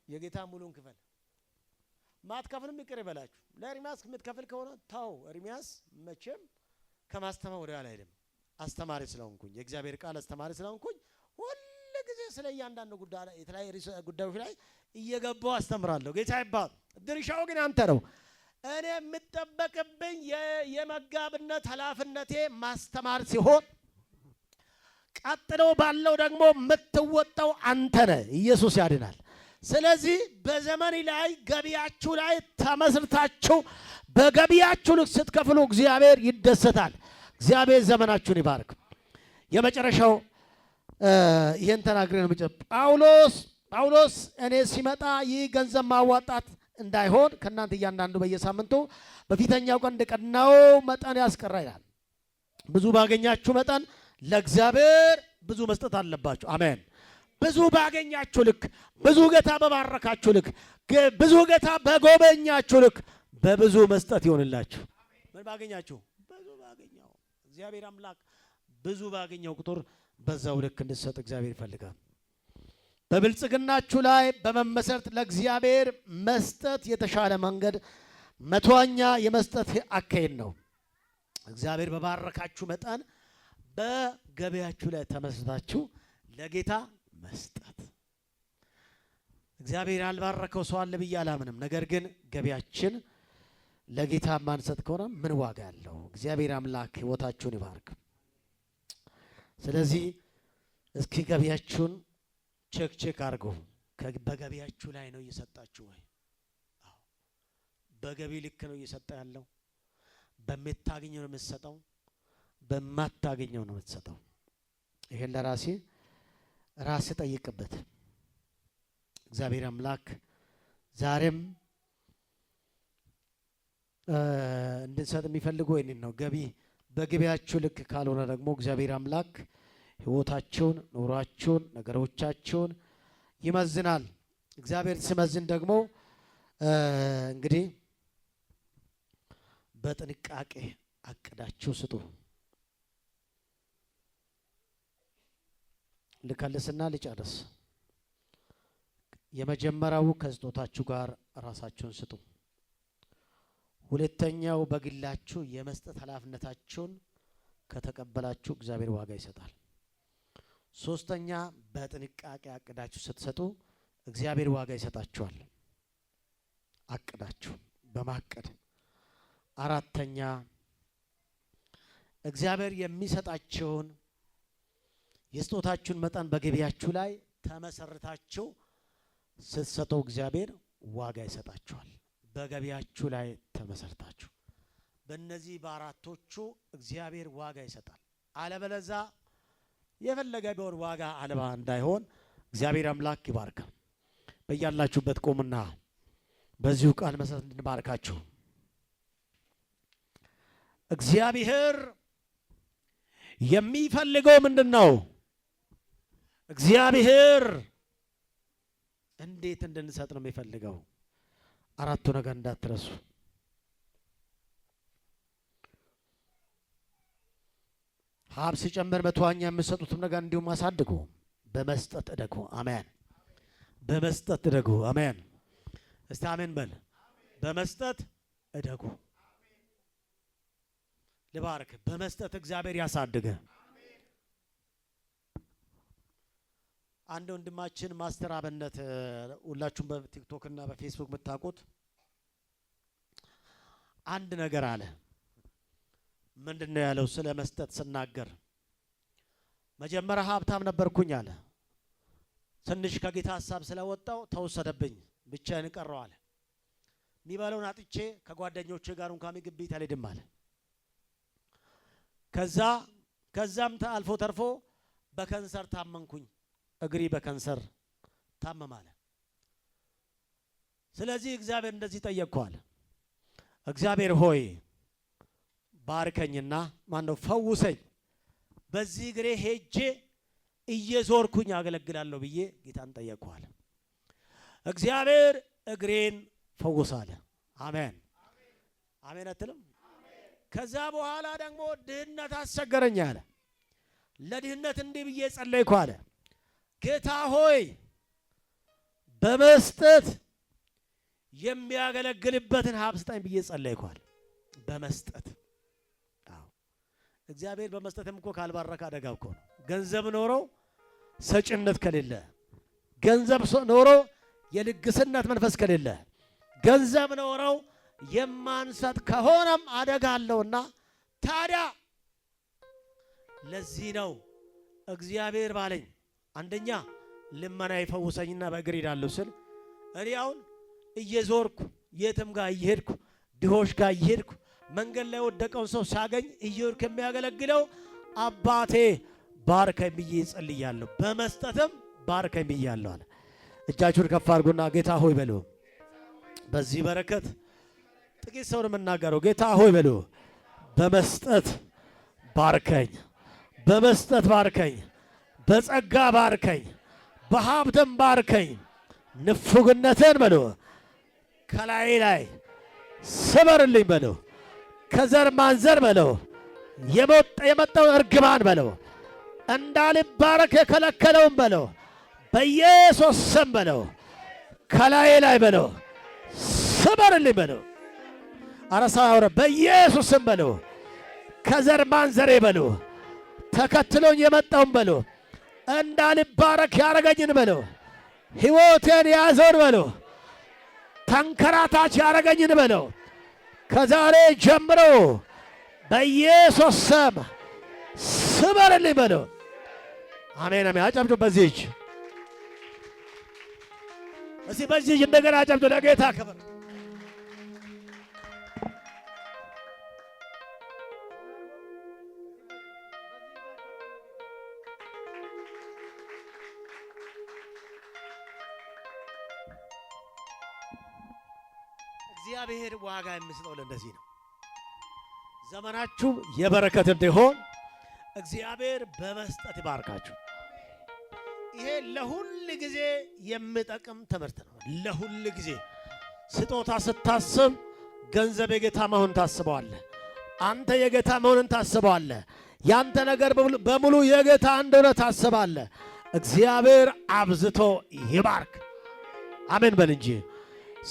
የጌታ ሙሉን ክፈል ማትከፍልም ይቅር ይበላችሁ ለኤርሚያስ የምትከፍል ከሆነ ታው ኤርሚያስ መቼም ከማስተማር ወደ ኋላ አይደለም አስተማሪ ስለሆንኩኝ የእግዚአብሔር ቃል አስተማሪ ስለሆንኩኝ ሁሉ ጊዜ ስለ እያንዳንዱ ጉዳይ ላይ የተለያየ ጉዳዮች ላይ እየገባው አስተምራለሁ ጌታ ይባል ድርሻው ግን አንተ ነው እኔ የምጠበቅብኝ የመጋብነት ኃላፊነቴ ማስተማር ሲሆን ቀጥሎ ባለው ደግሞ የምትወጣው አንተ ነህ ኢየሱስ ያድናል ስለዚህ በዘመን ላይ ገቢያችሁ ላይ ተመስርታችሁ በገቢያችሁ ልክ ስትከፍሉ እግዚአብሔር ይደሰታል እግዚአብሔር ዘመናችሁን ይባርክ የመጨረሻው ይሄን ተናግረን ጳውሎስ እኔ ሲመጣ ይህ ገንዘብ ማዋጣት እንዳይሆን ከናንተ እያንዳንዱ በየሳምንቱ በፊተኛው ቀን እንደቀናው መጠን ያስቀራ ይላል ብዙ ባገኛችሁ መጠን ለእግዚአብሔር ብዙ መስጠት አለባችሁ አሜን ብዙ ባገኛችሁ ልክ ብዙ ጌታ በባረካችሁ ልክ ብዙ ጌታ በጎበኛችሁ ልክ በብዙ መስጠት ይሆንላችሁ ምን ባገኛችሁ ብዙ ባገኛው እግዚአብሔር አምላክ ብዙ ባገኛው ቁጥር በዛው ልክ እንድትሰጥ እግዚአብሔር ይፈልጋል በብልጽግናችሁ ላይ በመመሰረት ለእግዚአብሔር መስጠት የተሻለ መንገድ መቶኛ የመስጠት አካሄድ ነው እግዚአብሔር በባረካችሁ መጠን በገበያችሁ ላይ ተመስርታችሁ ለጌታ መስጠት እግዚአብሔር ያልባረከው ሰው አለ ብዬ አላምንም ነገር ግን ገበያችን ለጌታ ማንሰጥ ከሆነ ምን ዋጋ አለው እግዚአብሔር አምላክ ህይወታችሁን ይባርክ ስለዚህ እስኪ ገበያችሁን ቼክ አድርጉ በገበያችሁ ላይ ነው እየሰጣችሁ ወይ አዎ በገቢ ልክ ነው እየሰጣ ያለው በመታገኘው ነው የምትሰጠው በማታገኘው ነው የምትሰጠው ይሄን ለራሴ ጠይቅበት እግዚአብሔር አምላክ ዛሬም እንድንሰጥ የሚፈልገው ይሄን ነው ገቢ በገቢያችሁ ልክ ካልሆነ ደግሞ እግዚአብሔር አምላክ ህይወታችሁን ኑሯችሁን ነገሮቻችሁን ይመዝናል እግዚአብሔር ሲመዝን ደግሞ እንግዲህ በጥንቃቄ አቅዳችሁ ስጡ ልከልስና ልጨርስ የመጀመሪያው ከስጦታችሁ ጋር ራሳችሁን ስጡ። ሁለተኛው በግላችሁ የመስጠት ኃላፊነታችሁን ከተቀበላችሁ እግዚአብሔር ዋጋ ይሰጣል። ሶስተኛ በጥንቃቄ አቅዳችሁ ስትሰጡ እግዚአብሔር ዋጋ ይሰጣችኋል። አቅዳችሁ በማቀድ። አራተኛ እግዚአብሔር የሚሰጣችሁን የስጦታችሁን መጠን በገቢያችሁ ላይ ተመሰርታችሁ ስትሰጡ እግዚአብሔር ዋጋ ይሰጣችኋል። በገቢያችሁ ላይ ተመሰርታችሁ በእነዚህ በአራቶቹ እግዚአብሔር ዋጋ ይሰጣል። አለበለዛ የፈለገ ቢሆን ዋጋ አልባ እንዳይሆን እግዚአብሔር አምላክ ይባርካ። በያላችሁበት ቆሙና በዚሁ ቃል መሰረት እንድንባርካችሁ። እግዚአብሔር የሚፈልገው ምንድን ነው? እግዚአብሔር እንዴት እንድንሰጥ ነው የሚፈልገው? አራቱ ነገር እንዳትረሱ። ሀብ ሲጨምር መቶኛ የምትሰጡትም ነገር እንዲሁም አሳድጉ። በመስጠት እደጉ። አሜን። በመስጠት እደጉ። አሜን። እስቲ አሜን በል። በመስጠት እደጉ። ልባርክ። በመስጠት እግዚአብሔር ያሳድገ። አንድ ወንድማችን ማስተር አብነት ሁላችሁም በቲክቶክ እና በፌስቡክ የምታውቁት አንድ ነገር አለ። ምንድነው ያለው? ስለ መስጠት ስናገር መጀመሪያ ሀብታም ነበርኩኝ አለ። ትንሽ ከጌታ ሐሳብ ስለወጣው ተወሰደብኝ፣ ብቻዬን ቀረው አለ። የሚበለውን አጥቼ ከጓደኞቼ ጋር እንኳን ምግብ ቤት አልሄድም አለ። ከዛም አልፎ ተርፎ በከንሰር ታመንኩኝ፣ እግሪ በከንሰር ታመማለ። ስለዚህ እግዚአብሔር እንደዚህ ጠየቅኳል። እግዚአብሔር ሆይ ባርከኝና ማነው ፈውሰኝ፣ በዚህ እግሬ ሄጄ እየዞርኩኝ አገለግላለሁ ብዬ ጌታን ጠየቅኳል። እግዚአብሔር እግሬን ፈውሳለ። አሜን አሜን አትልም? ከዛ በኋላ ደግሞ ድህነት አስቸገረኝ አለ። ለድህነት እንዲህ ብዬ ጸለይኩ አለ። ጌታ ሆይ በመስጠት የሚያገለግልበትን ሀብት ስጠኝ ብዬ ጸለይኳል። በመስጠት እግዚአብሔር በመስጠትም እኮ ካልባረከ አደጋ እኮ ነው። ገንዘብ ኖሮ ሰጭነት ከሌለ፣ ገንዘብ ኖሮ የልግስነት መንፈስ ከሌለ፣ ገንዘብ ኖረው የማንሰጥ ከሆነም አደጋ አለውና ታዲያ ለዚህ ነው እግዚአብሔር ባለኝ አንደኛ ልመና ይፈውሰኝና በእግር ሄዳለሁ ስል እኔ አሁን እየዞርኩ የትም ጋር እየሄድኩ ድሆች ጋር እየሄድኩ መንገድ ላይ ወደቀውን ሰው ሳገኝ እየሄድኩ የሚያገለግለው አባቴ ባርከኝ ብዬ ጸልያለሁ። በመስጠትም ባርከኝ ብያለሁ አለ። እጃችሁን ከፍ አድርጉና ጌታ ሆይ በሉ። በዚህ በረከት ጥቂት ሰው ነው የምናገረው። ጌታ ሆይ በሉ። በመስጠት ባርከኝ፣ በመስጠት ባርከኝ፣ በጸጋ ባርከኝ፣ በሀብትም ባርከኝ። ንፉግነትን በሉ ከላይ ላይ ስበርልኝ በሉ። ከዘር ማንዘር በለው የመጣው እርግማን በለው እንዳልባረክ የከለከለውን በለው በኢየሱስ ስም በለው ከላይ ላይ በለው ስበርልኝ በለው። አረሳ አውረ በኢየሱስ ስም በለው ከዘር ማንዘሬ በለው ተከትሎኝ የመጣውን በለው እንዳልባረክ ያረገኝን በለው ሕይወቴን ያዘውን በለው ተንከራታች ያረገኝን በለው ከዛሬ ጀምሮ በኢየሱስ ስም ስበርልኝ በለው። አሜን አሜን። አጨብጭቡ በዚህ እጅ እስቲ በዚህ እጅ እንደገና አጨብጭቡ ለጌታ ክብር። እግዚአብሔር ዋጋ የሚሰጠው ለእንደዚህ ነው። ዘመናችሁ የበረከት እንዲሆን እግዚአብሔር በመስጠት ይባርካችሁ። ይሄ ለሁል ጊዜ የሚጠቅም ትምህርት ነው። ለሁል ጊዜ ስጦታ ስታስብ ገንዘብ የጌታ መሆን ታስበዋለህ። አንተ የጌታ መሆንን ታስበዋለህ። ያንተ ነገር በሙሉ የጌታ እንደሆነ ታስባለህ። እግዚአብሔር አብዝቶ ይባርክ። አሜን በል እንጂ